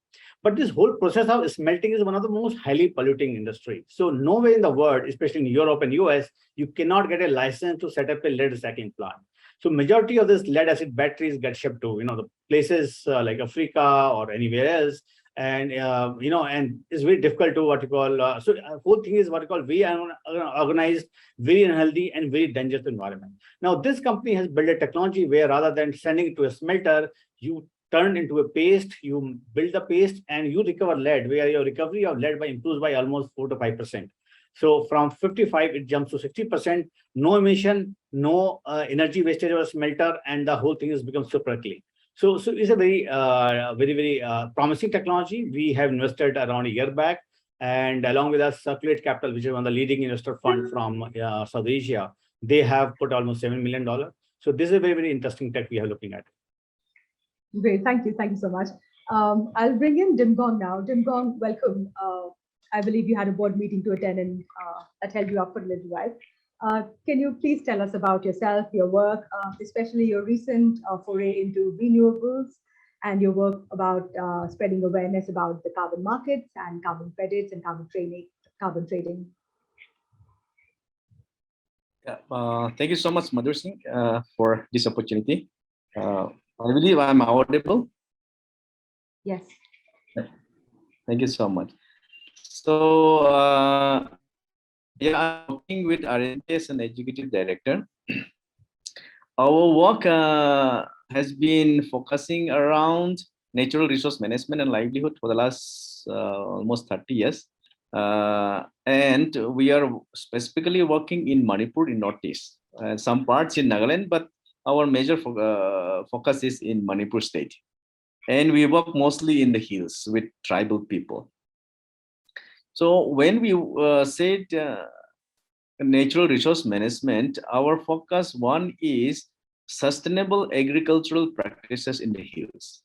But this whole process of smelting is one of the most highly polluting industry. So nowhere in the world, especially in Europe and US, you cannot get a license to set up a lead recycling plant. So majority of this lead acid batteries get shipped to, the places like Africa or anywhere else. And, and it's very difficult to what you call, whole thing is what you call very unorganized, very unhealthy and very dangerous environment. Now, this company has built a technology where rather than sending it to a smelter, you turn into a paste, you build the paste and you recover lead, where your recovery of lead improves by almost 4 to 5%. So from 55, it jumps to 60%, no emission, no energy wastage of a smelter, and the whole thing has become super clean. So it's a very, very promising technology. We have invested around a year back, and along with us, Circulate Capital, which is one of the leading investor fund from South Asia, they have put almost $7 million. So this is a very, very interesting tech we are looking at. Great, thank you so much. I'll bring in Dimgong now. Dimgong, welcome. I believe you had a board meeting to attend and that held you up for a little while. Can you please tell us about yourself, your work, especially your recent foray into renewables and your work about spreading awareness about the carbon markets and carbon credits and carbon trading? Yeah, thank you so much, Madhur Singh, for this opportunity. I believe I'm audible. Yes. Thank you so much. So, yeah, I'm working with R&D as an executive director. Our work has been focusing around natural resource management and livelihood for the last almost 30 years. And we are specifically working in Manipur in Northeast, some parts in Nagaland, but our major focus is in Manipur state. And we work mostly in the hills with tribal people. So when we said natural resource management, our focus one is sustainable agricultural practices in the hills.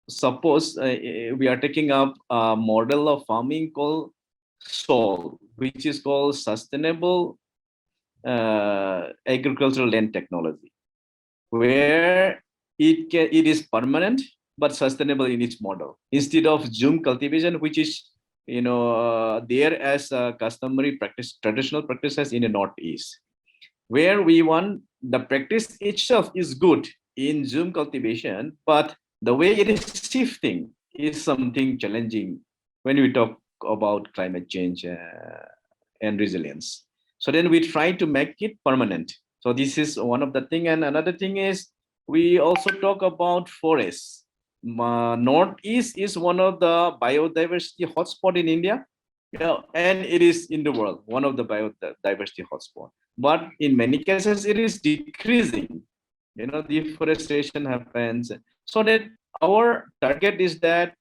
Suppose we are taking up a model of farming called SOL, which is called Sustainable Agricultural Land Technology, where it is permanent but sustainable in its model. Instead of zoom cultivation, which is there as a customary practice, traditional practices in the Northeast, where we want the practice itself is good in zoom cultivation, but the way it is shifting is something challenging when we talk about climate change and resilience. So then we try to make it permanent. So this is one of the thing. And another thing is we also talk about forests. Northeast is one of the biodiversity hotspot in India, and it is in the world, one of the biodiversity hotspot. But in many cases, it is decreasing. Deforestation happens. So that our target is that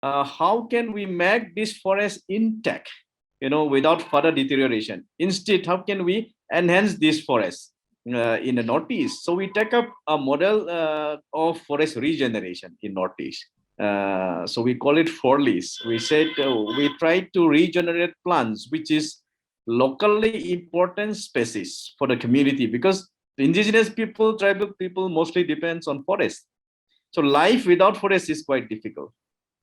how can we make this forest intact, without further deterioration? Instead, how can we enhance this forest in the Northeast? So we take up a model of forest regeneration in Northeast. So we call it forlease. We said we try to regenerate plants, which is locally important species for the community, because the indigenous people, tribal people mostly depends on forest. So life without forest is quite difficult.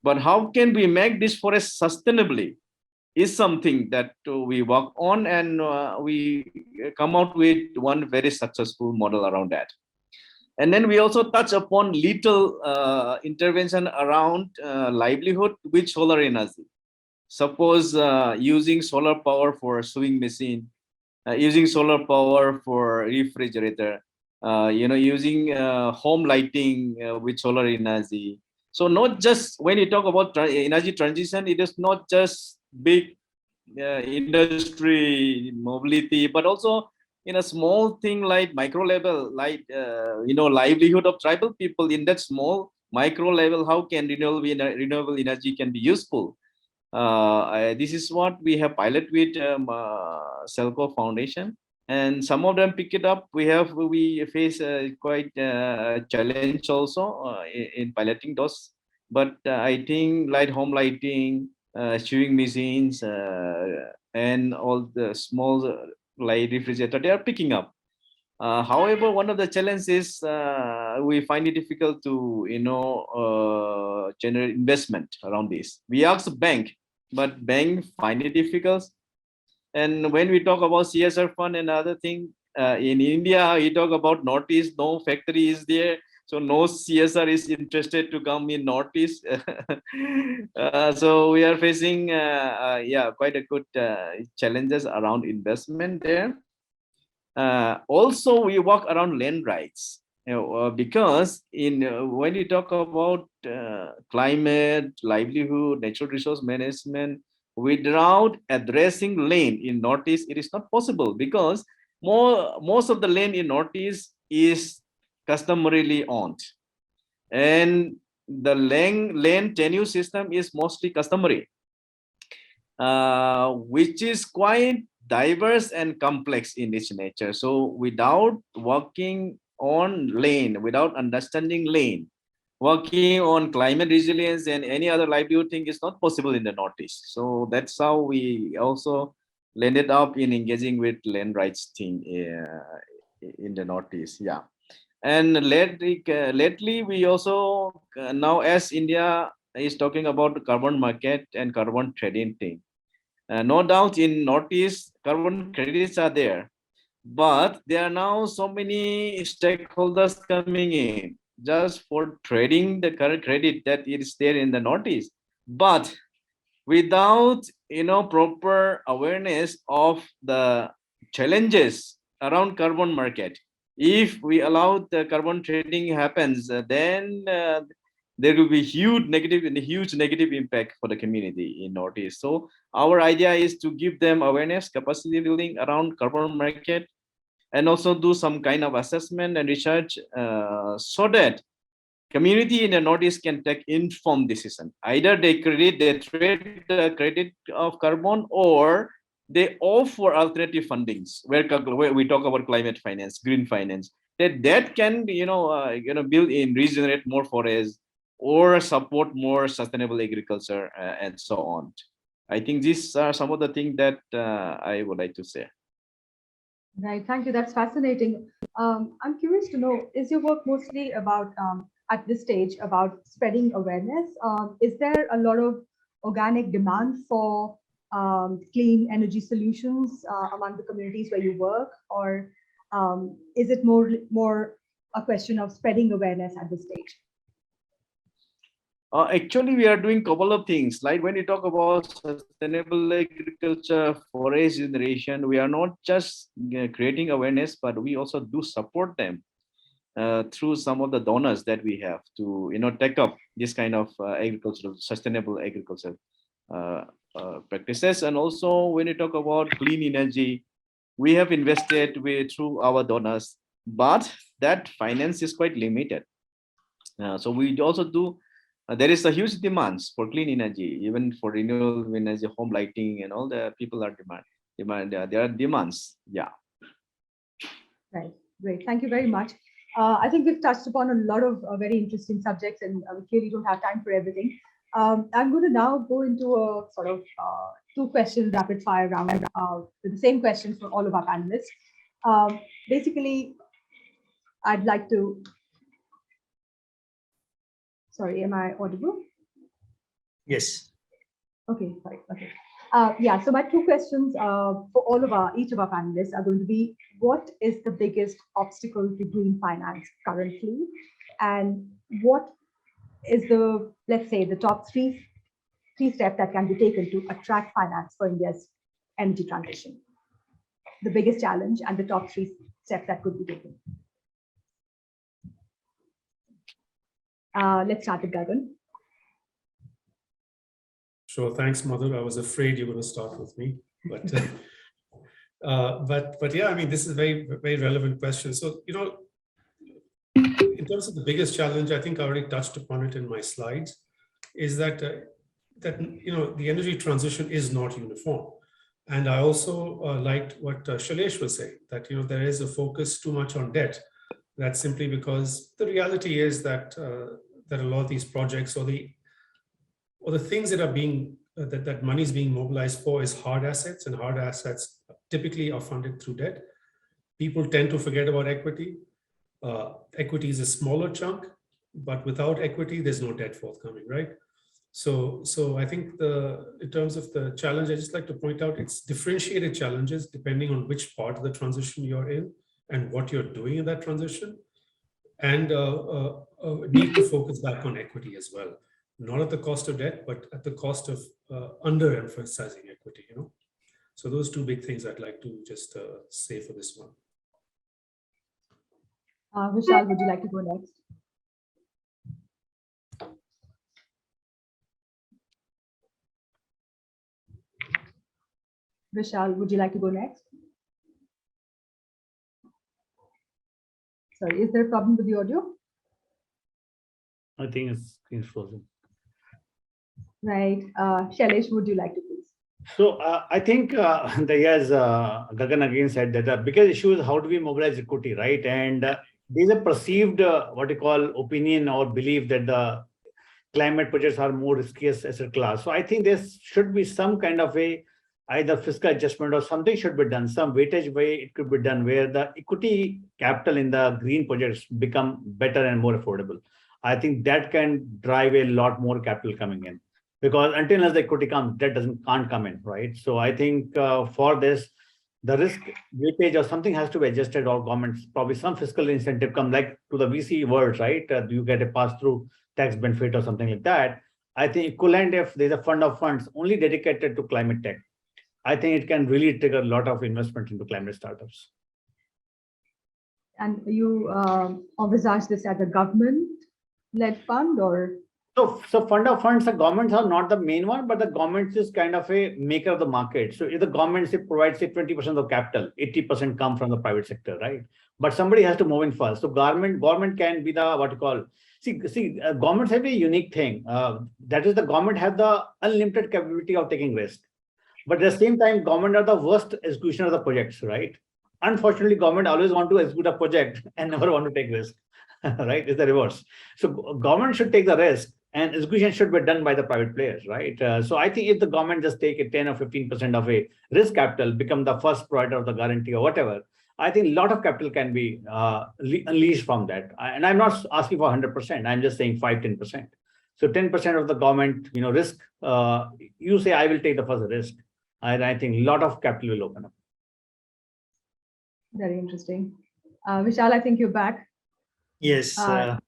But how can we make this forest sustainably is something that we work on, and we come out with one very successful model around that. And then we also touch upon little intervention around livelihood with solar energy. Suppose using solar power for sewing machine, using solar power for refrigerator, using home lighting with solar energy. So not just when you talk about energy transition, it is not just big industry mobility, but also in a small thing like micro level, like livelihood of tribal people in that small micro level. How can renewable energy can be useful? This is what we have pilot with Celco Foundation, and some of them pick it up. We face quite challenge also in piloting those, but I think light home lighting, sewing machines, and all the small light refrigerator, they are picking up. However, one of the challenges is we find it difficult to generate investment around this. We ask the bank, but bank find it difficult. And when we talk about CSR fund and other thing, in India, we talk about Northeast, no factory is there. So no CSR is interested to come in Northeast. So we are facing, quite a good challenges around investment there. Also, we work around land rights, because when you talk about climate, livelihood, natural resource management, without addressing land in Northeast, it is not possible, because most of the land in Northeast is customarily owned, and the land tenure system is mostly customary, which is quite diverse and complex in its nature. So without working on lane, without understanding lane, working on climate resilience and any other livelihood thing is not possible in the Northeast. So that's how we also landed up in engaging with land rights thing in the Northeast. Yeah. And lately we also now, as India is talking about carbon market and carbon trading thing, no doubt in Northeast, carbon credits are there, but there are now so many stakeholders coming in just for trading the current credit that is there in the Northeast. But without proper awareness of the challenges around carbon market, if we allow the carbon trading happens, then there will be huge negative impact for the community in Northeast. So our idea is to give them awareness, capacity building around carbon market, and also do some kind of assessment and research, so that community in the Northeast can take informed decision. Either they trade the credit of carbon, or they offer alternative fundings where we talk about climate finance, green finance. That can build in, regenerate more forests, or support more sustainable agriculture, and so on. I think these are some of the things that I would like to say. Right, thank you. That's fascinating. I'm curious to know, is your work mostly about, at this stage, about spreading awareness? Is there a lot of organic demand for clean energy solutions among the communities where you work, or is it more a question of spreading awareness at this stage? Actually, we are doing a couple of things. Like when you talk about sustainable agriculture, forest generation, we are not just creating awareness, but we also do support them through some of the donors that we have to take up this kind of agricultural, sustainable agriculture practices. And also when you talk about clean energy, we have invested through our donors, but that finance is quite limited. So we also do. There is a huge demands for clean energy, even for renewable energy, home lighting, and all the people are demand. There are demands. Yeah. Right, great. Thank you very much. I think we've touched upon a lot of very interesting subjects, and we clearly don't have time for everything. I'm going to now go into a sort of two question rapid fire round with the same questions for all of our panelists. Basically, I'd like to. Sorry, am I audible? Yes. Okay, sorry. Okay. Yeah, so my two questions for each of our panelists are going to be, what is the biggest obstacle to green finance currently? And what is the, let's say, the top three steps that can be taken to attract finance for India's energy transition? The biggest challenge and the top three steps that could be taken. Let's start with Gagan. Sure, thanks, Madhur. I was afraid you were going to start with me, but but yeah, I mean, this is a very relevant question. So, in terms of the biggest challenge, I think I already touched upon it in my slides, is that the energy transition is not uniform. And I also liked what Shailesh was saying, that there is a focus too much on debt. That's simply because the reality is that that a lot of these projects or the things that are being that money is being mobilized for is hard assets, and hard assets typically are funded through debt. People tend to forget about equity. Equity is a smaller chunk, but without equity, there's no debt forthcoming, right? So I think in terms of the challenge, I just like to point out it's differentiated challenges depending on which part of the transition you're in and what you're doing in that transition, and need to focus back on equity as well, not at the cost of debt, but at the cost of underemphasizing equity. So those two big things I'd like to just say for this one. Vishal, would you like to go next? Vishal, would you like to go next? Sorry, is there a problem with the audio? I think it's frozen. Right. Shailesh, would you like to please? So I think Gagan again said that the biggest issue is how do we mobilize equity, right? And there's a perceived what you call opinion or belief that the climate projects are more riskiest asset class. So I think there should be some kind of a either fiscal adjustment or something should be done, some weightage way it could be done where the equity capital in the green projects become better and more affordable. I think that can drive a lot more capital coming in, because until as the equity comes, that can't come in, right? So I think for this, the risk weightage or something has to be adjusted, or governments probably some fiscal incentive come like to the VC world, right? You get a pass-through tax benefit or something like that. I think equivalent if there's a fund of funds only dedicated to climate tech, I think it can really trigger a lot of investment into climate startups. And you envisage this as a government-led fund, or? So fund of funds, the governments are not the main one, but the government is kind of a maker of the market. So if the government provides say 20% of capital, 80% come from the private sector, right? But somebody has to move in first. So government can be the what you call. Governments have a unique thing. That is, the government have the unlimited capability of taking risk. But at the same time, government are the worst executioner of the projects, right? Unfortunately, government always want to execute a project and never want to take risk, right? It's the reverse. So government should take the risk and execution should be done by the private players, right? So I think if the government just take a 10 or 15% of a risk capital, become the first provider of the guarantee or whatever, I think a lot of capital can be unleashed from that. And I'm not asking for 100%. I'm just saying 5-10%. So 10% of the government, risk, you say, I will take the first risk. And I think a lot of capital will open up. Very interesting. Vishal, I think you're back. Yes.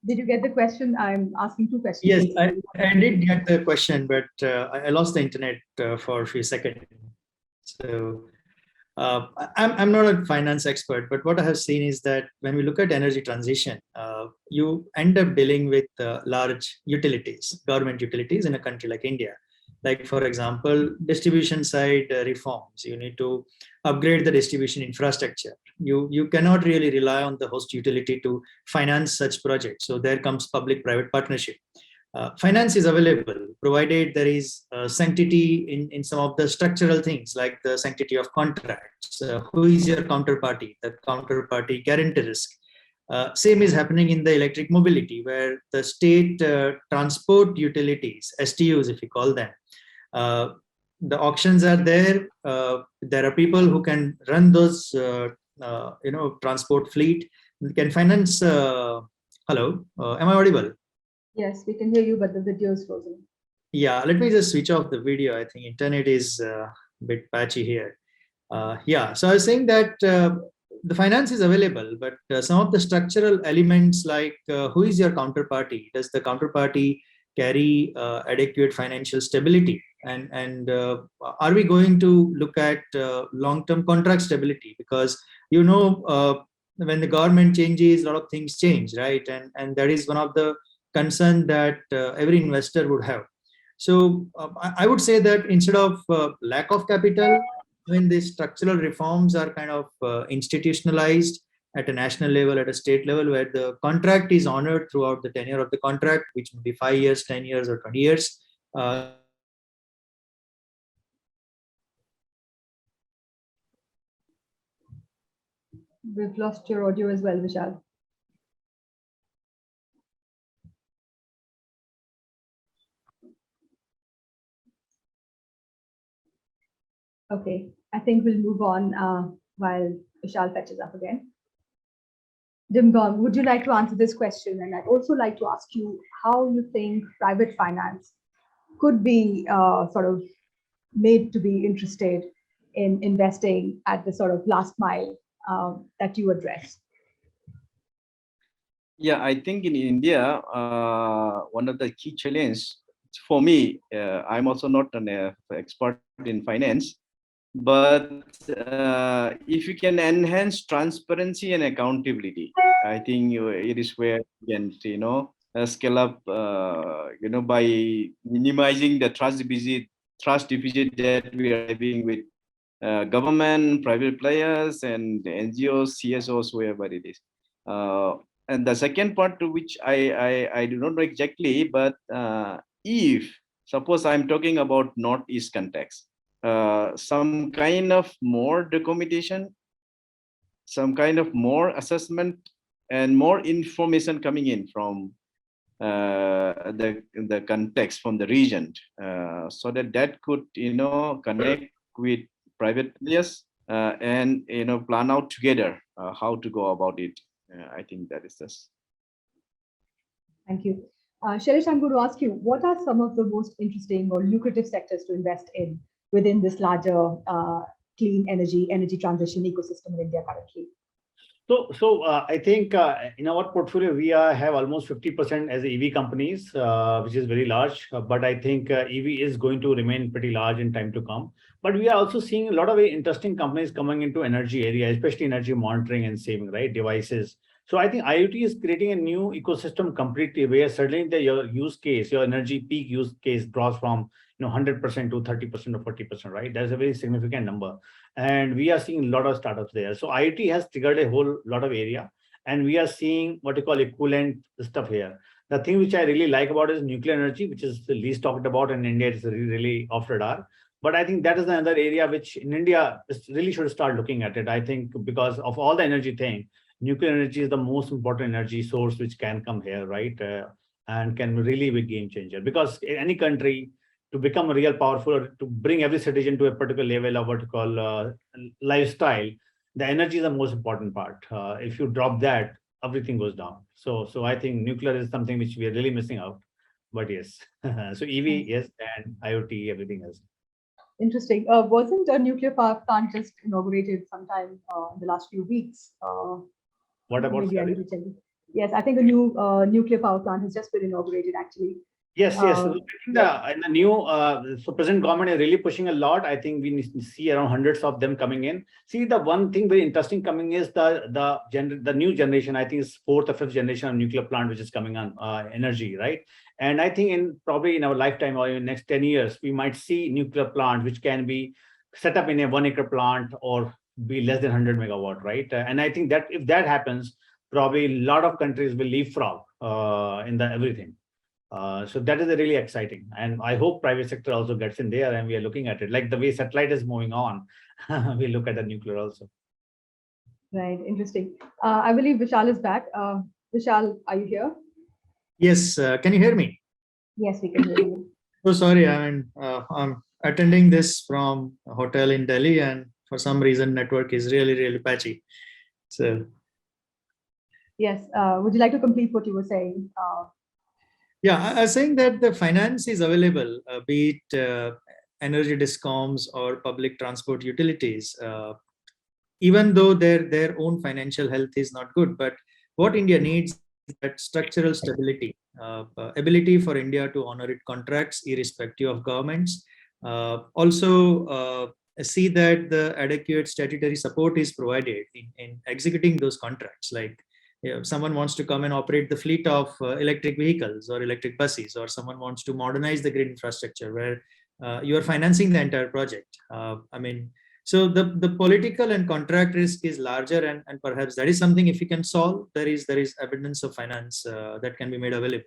Did you get the question? I'm asking two questions. Yes, I did get the question, but I lost the internet for a few seconds. So I'm not a finance expert, but what I have seen is that when we look at energy transition, you end up dealing with large utilities, government utilities in a country like India. Like, for example, distribution side reforms. You need to upgrade the distribution infrastructure. You cannot really rely on the host utility to finance such projects. So there comes public-private partnership. Finance is available, provided there is sanctity in some of the structural things, like the sanctity of contracts. Who is your counterparty? The counterparty guarantee risk. Same is happening in the electric mobility, where the state transport utilities, STUs if you call them, the auctions are there. There are people who can run those, transport fleet, can finance. Hello, am I audible? Yes, we can hear you, but the video is frozen. Yeah, let me just switch off the video. I think internet is a bit patchy here. Yeah, so I was saying that the finance is available, but some of the structural elements like who is your counterparty? Does the counterparty carry adequate financial stability? And are we going to look at long-term contract stability? Because when the government changes, a lot of things change, right? And that is one of the concern that every investor would have. So I would say that instead of lack of capital, when these structural reforms are kind of institutionalized at a national level, at a state level, where the contract is honored throughout the tenure of the contract, which may be 5 years, 10 years, or 20 years. We've lost your audio as well, Vishal. Okay, I think we'll move on while Vishal fetches up again. Dimgong, would you like to answer this question? And I'd also like to ask you how you think private finance could be sort of made to be interested in investing at the sort of last mile that you address. Yeah, I think in India, one of the key challenges for me, I'm also not an expert in finance, but if you can enhance transparency and accountability, I think it is where you can, scale up, by minimizing the trust deficit that we are having with government, private players, and NGOs, CSOs, wherever it is. And the second part, to which I do not know exactly, but if suppose I'm talking about Northeast context, some kind of more documentation, some kind of more assessment, and more information coming in from the context from the region, so that could connect with private players and plan out together how to go about it. I think that is just. Thank you. Shailesh, I'm going to ask you, what are some of the most interesting or lucrative sectors to invest in within this larger clean energy transition ecosystem in India currently? So I think in our portfolio, we have almost 50% as EV companies, which is very large. But I think EV is going to remain pretty large in time to come. But we are also seeing a lot of very interesting companies coming into energy area, especially energy monitoring and saving, right, devices. So I think IoT is creating a new ecosystem completely, where certainly your use case, your energy peak use case draws from 100% to 30% or 40%, right? That's a very significant number. And we are seeing a lot of startups there. So IoT has triggered a whole lot of area, and we are seeing what you call equivalent stuff here. The thing which I really like about is nuclear energy, which is the least talked about in India. It's really off radar. But I think that is another area which in India really should start looking at it. I think because of all the energy thing, nuclear energy is the most important energy source which can come here, right? And can really be a game changer. Because in any country, to become real powerful, or to bring every citizen to a particular level of what you call lifestyle, the energy is the most important part. If you drop that, everything goes down. So I think nuclear is something which we are really missing out. But yes, so EV, yes, and IoT, everything else. Interesting. Wasn't a nuclear power plant just inaugurated sometime in the last few weeks? What about Maybe I need to check it. Yes, I think a new nuclear power plant has just been inaugurated actually. Yes. So I think in the new, so present government is really pushing a lot. I think we see around hundreds of them coming in. See, the one thing very interesting coming is the new generation. I think it's fourth or fifth generation of nuclear plant which is coming on energy, right? And I think probably in our lifetime or in next 10 years, we might see nuclear plant which can be set up in a 1 acre plant or be less than 100 megawatt, right? And I think that if that happens, probably a lot of countries will leapfrog in the everything. So that is really exciting, and I hope private sector also gets in there, and we are looking at it like the way satellite is moving on. We look at the nuclear also. Right, interesting. I believe Vishal is back. Vishal, are you here? Yes, can you hear me? Yes, we can hear you. So sorry, I'm attending this from a hotel in Delhi, and for some reason network is really patchy. So yes, would you like to complete what you were saying? Yeah, I was saying that the finance is available, be it energy discoms or public transport utilities, even though their own financial health is not good. But what India needs is that structural stability, ability for India to honor its contracts irrespective of governments. Also, see that the adequate statutory support is provided in executing those contracts. Like, if someone wants to come and operate the fleet of electric vehicles or electric buses, or someone wants to modernize the grid infrastructure, where you are financing the entire project. I mean, so the political and contract risk is larger, and perhaps that is something, if you can solve, there is evidence of finance that can be made available.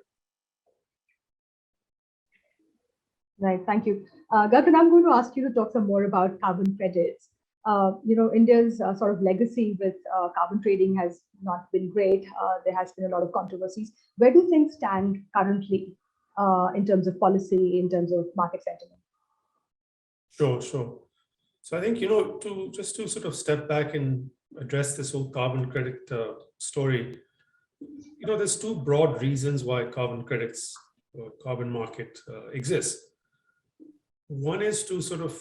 Right, thank you. Gagan, I'm going to ask you to talk some more about carbon credits. India's sort of legacy with carbon trading has not been great. There has been a lot of controversies. Where do things stand currently in terms of policy, in terms of market sentiment? Sure, sure. So I think, to sort of step back and address this whole carbon credit story, there's two broad reasons why carbon credits or carbon market exists. One is to sort of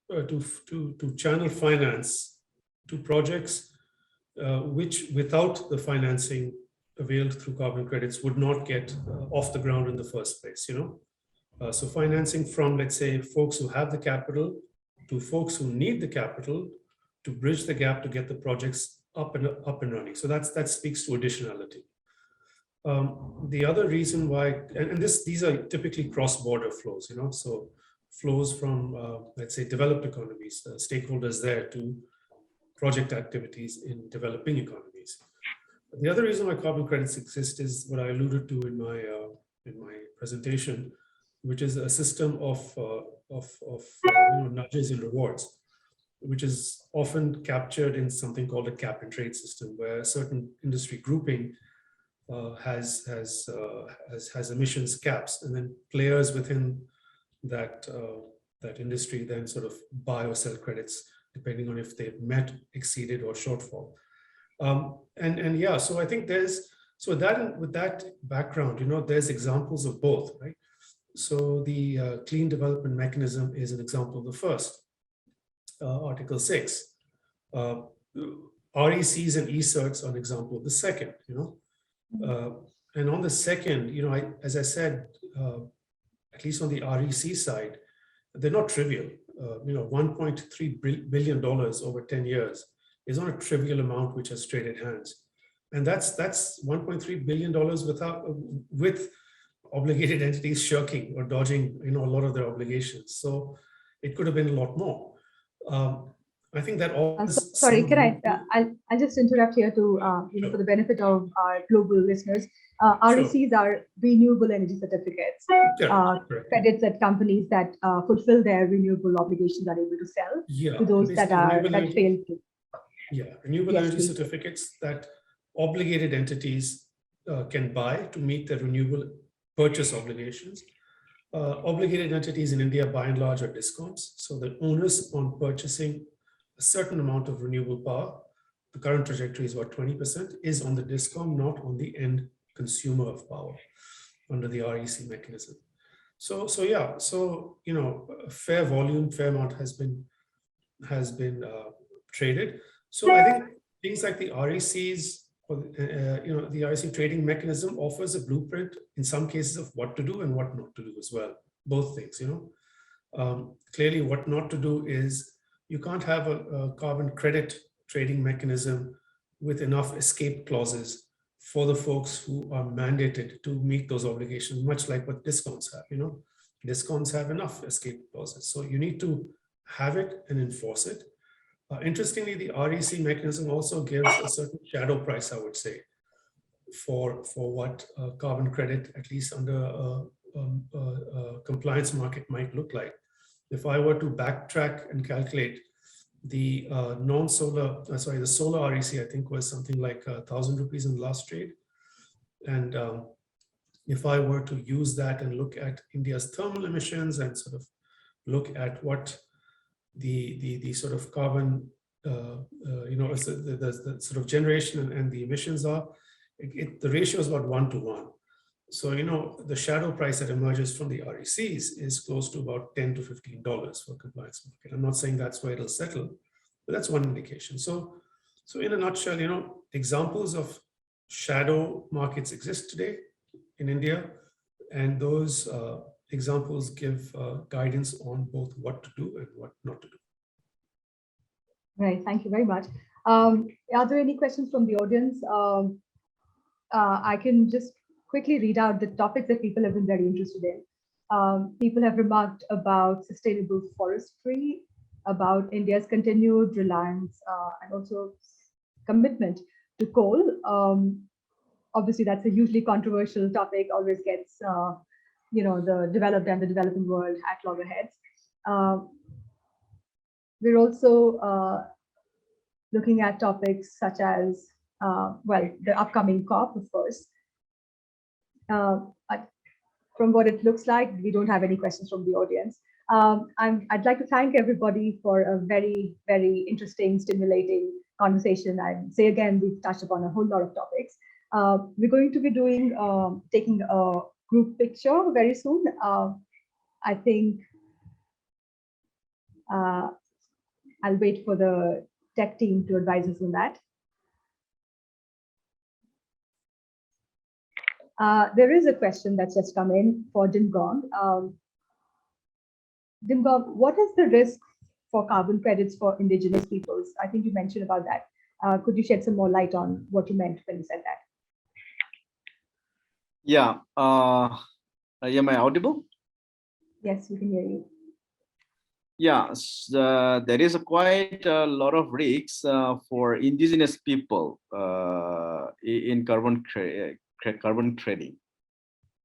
to channel finance to projects which, without the financing availed through carbon credits, would not get off the ground in the first place. So financing from, let's say, folks who have the capital to folks who need the capital to bridge the gap to get the projects up and running. So that speaks to additionality. The other reason why, and these are typically cross-border flows, so flows from, let's say, developed economies, stakeholders there, to project activities in developing economies. The other reason why carbon credits exist is what I alluded to in my presentation, which is a system of nudges and rewards, which is often captured in something called a cap and trade system, where a certain industry grouping has emissions caps, and then players within that industry then sort of buy or sell credits depending on if they've met, exceeded, or shortfall. And yeah, so I think with that background, there's examples of both, right? So the Clean Development Mechanism is an example of the first, Article 6. RECs and e-certs are an example of the second, and on the second, as I said, at least on the REC side, they're not trivial. $1.3 billion over 10 years is not a trivial amount which has traded hands. And that's $1.3 billion with obligated entities shirking or dodging, a lot of their obligations. So it could have been a lot more. I think that all. Sorry, can I'll just interrupt here to, for the benefit of our global listeners. RECs are renewable energy certificates, credits that companies that fulfill their renewable obligations are able to sell to those that fail to. Yeah, renewable energy certificates that obligated entities can buy to meet their renewable purchase obligations. Obligated entities in India, by and large, are discoms. So the onus on purchasing a certain amount of renewable power, the current trajectory is about 20%, is on the discom, not on the end consumer of power under the REC mechanism. So fair volume, fair amount has been traded. So I think things like the RECs, the REC trading mechanism offers a blueprint in some cases of what to do and what not to do as well. Both things, clearly what not to do is you can't have a carbon credit trading mechanism with enough escape clauses for the folks who are mandated to meet those obligations, much like what discoms have. Discoms have enough escape clauses. So you need to have it and enforce it. Interestingly, the REC mechanism also gives a certain shadow price, I would say, for what carbon credit, at least under a compliance market, might look like. If I were to backtrack and calculate the the solar REC, I think was something like 1,000 rupees in the last trade. And if I were to use that and look at India's thermal emissions and sort of look at what the sort of carbon, the sort of generation and the emissions are, the ratio is about 1 to 1. So, the shadow price that emerges from the RECs is close to about $10 to $15 for compliance market. I'm not saying that's where it'll settle, but that's one indication. So in a nutshell, examples of shadow markets exist today in India, and those examples give guidance on both what to do and what not to do. Right. Thank you very much. Are there any questions from the audience? I can just quickly read out the topics that people have been very interested in. People have remarked about sustainable forestry, about India's continued reliance and also commitment to coal. Obviously, that's a hugely controversial topic, always gets the developed and the developing world at loggerheads. We're also looking at topics such as, the upcoming COP, of course. From what it looks like, we don't have any questions from the audience. I'd like to thank everybody for a very, very interesting, stimulating conversation. I'd say again, we've touched upon a whole lot of topics. We're going to be taking a group picture very soon. I think I'll wait for the tech team to advise us on that. There is a question that's just come in for Dimgong. Dimgong, what is the risk for carbon credits for indigenous peoples? I think you mentioned about that. Could you shed some more light on what you meant when you said that? Yeah. Am I audible? Yes, we can hear you. Yes, there is quite a lot of risks for indigenous people in carbon trading.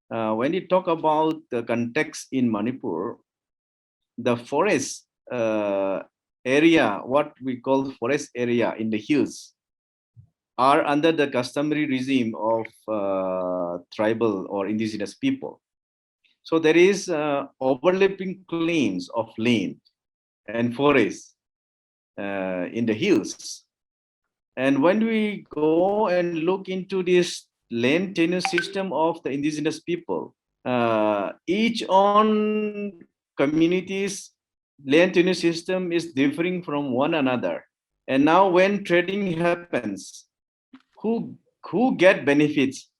When you talk about the context in Manipur, the forest area, what we call forest area in the hills, are under the customary regime of tribal or indigenous people. So there is overlapping claims of land and forest in the hills. And when we go and look into this land tenure system of the indigenous people, each on communities' land tenure system is differing from one another. And now when trading happens, who get benefits?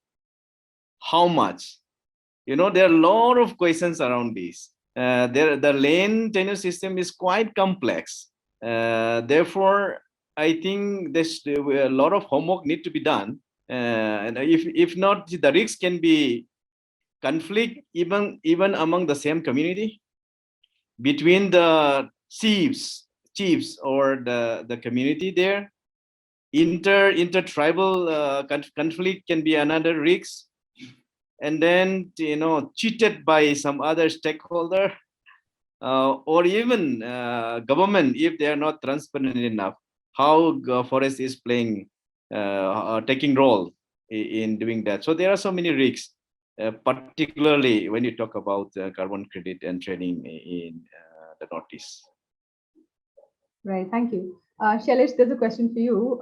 How much? There are a lot of questions around this. The land tenure system is quite complex. Therefore, I think there's a lot of homework need to be done. And if not, the risks can be conflict even among the same community, between the chiefs or the community there. Intertribal conflict can be another risk. And then cheated by some other stakeholder or even government, if they are not transparent enough, how forest is playing taking role in doing that. So there are so many risks, particularly when you talk about carbon credit and trading in the Northeast. Right, thank you. Shailesh, there's a question for you.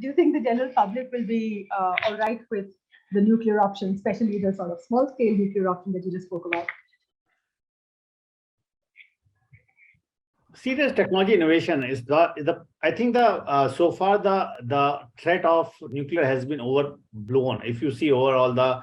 Do you think the general public will be all right with the nuclear option, especially the sort of small-scale nuclear option that you just spoke about? Serious technology innovation is I think so far the threat of nuclear has been overblown. If you see overall the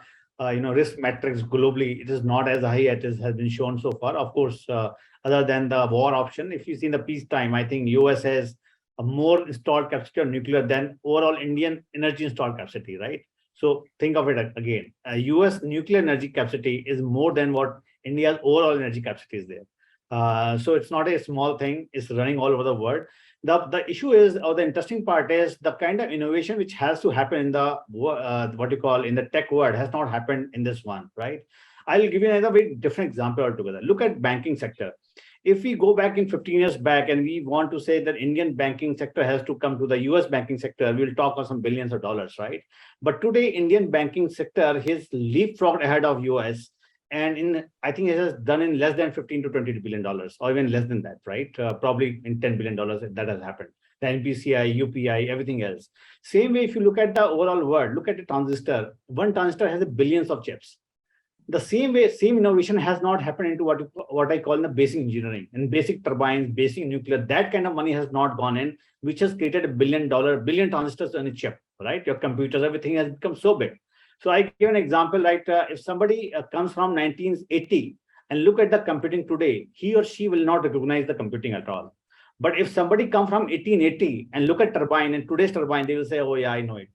risk metrics globally, it is not as high as has been shown so far. Of course, other than the war option, if you see in the peacetime, I think US has a more installed capacity on nuclear than overall Indian energy installed capacity, right? So think of it again. US nuclear energy capacity is more than what India's overall energy capacity is there. So it's not a small thing. It's running all over the world. The issue is, or the interesting part is, the kind of innovation which has to happen in the what you call in the tech world has not happened in this one, right? I'll give you another very different example altogether. Look at banking sector. If we go back in 15 years back and we want to say that Indian banking sector has to come to the US banking sector, we'll talk of some billions of dollars, right? But today, Indian banking sector has leapfrogged ahead of US. And I think it has done in less than $15 to $20 billion, or even less than that, right? Probably in $10 billion that has happened. the NPCI, UPI, everything else. Same way, if you look at the overall world, look at a transistor. One transistor has billions of chips. The same way, same innovation has not happened into what I call in the basic engineering and basic turbines, basic nuclear. That kind of money has not gone in, which has created billion transistors on a chip, right? Your computers, everything has become so big. So I give an example, like if somebody comes from 1980 and look at the computing today, he or she will not recognize the computing at all. But if somebody come from 1880 and look at turbine and today's turbine, they will say, oh yeah, I know it.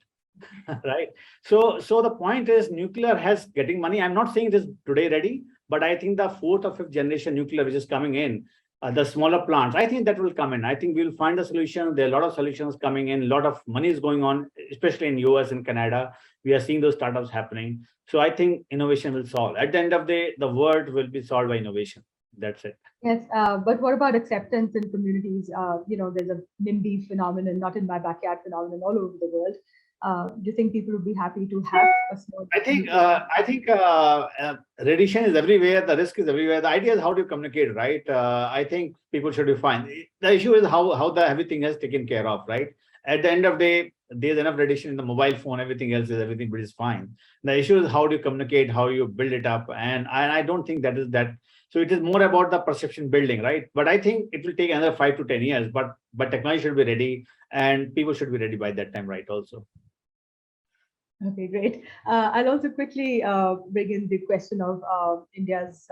Right. So the point is nuclear has getting money. I'm not saying it is today ready, but I think the fourth or fifth generation nuclear which is coming in, the smaller plants, I think that will come in. I think we'll find a solution. There are a lot of solutions coming in. A lot of money is going on, especially in US and Canada. We are seeing those startups happening. So I think innovation will solve. At the end of the day, the world will be solved by innovation. That's it. Yes, but what about acceptance in communities? There's a NIMBY phenomenon, not in my backyard phenomenon, all over the world. Do you think people would be happy to have a small? I think radiation is everywhere. The risk is everywhere. The idea is how do you communicate, right? I think people should be fine. The issue is how the everything is taken care of, right? At the end of the day, there's enough radiation in the mobile phone. Everything is fine. The issue is how do you communicate, how you build it up, and I don't think that is that. So it is more about the perception building, right? But I think it will take another 5 to 10 years. But technology should be ready, and people should be ready by that time, right? Also. Okay, great. I'll also quickly bring in the question of India's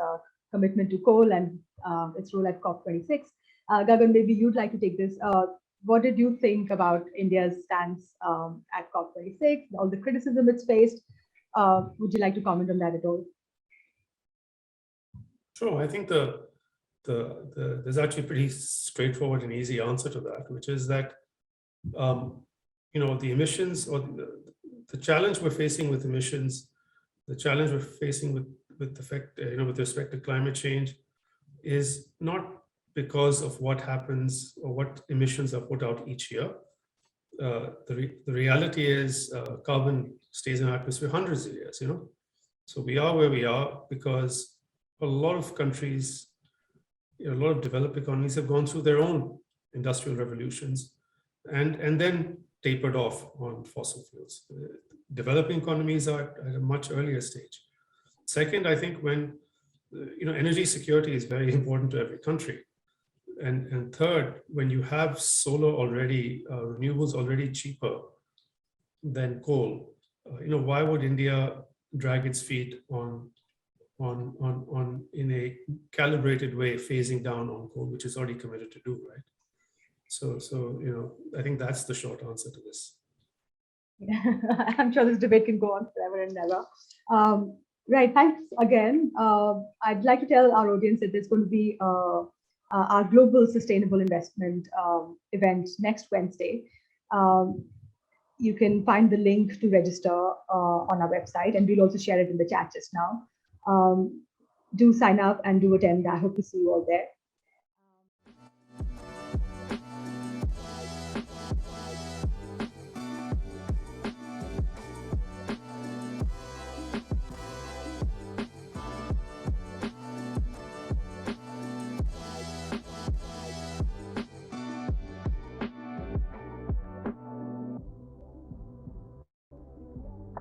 commitment to coal and its role at COP26. Gagan, maybe you'd like to take this. What did you think about India's stance at COP26, all the criticism it's faced? Would you like to comment on that at all? Sure. I think there's actually a pretty straightforward and easy answer to that, which is that the emissions or the challenge we're facing with emissions, the challenge we're facing with effect, with respect to climate change, is not because of what happens or what emissions are put out each year. The reality is carbon stays in the atmosphere hundreds of years. So we are where we are because a lot of countries, a lot of developed economies have gone through their own industrial revolutions and then tapered off on fossil fuels. Developing economies are at a much earlier stage. Second, I think when, energy security is very important to every country. And third, when you have solar already, renewables already cheaper than coal, why would India drag its feet on in a calibrated way, phasing down on coal, which is already committed to do, right? So I think that's the short answer to this. Yeah, I'm sure this debate can go on forever and never. Right, thanks again. I'd like to tell our audience that there's going to be our global sustainable investment event next Wednesday. You can find the link to register on our website, and we'll also share it in the chat just now. Do sign up and do attend. I hope to see you all there.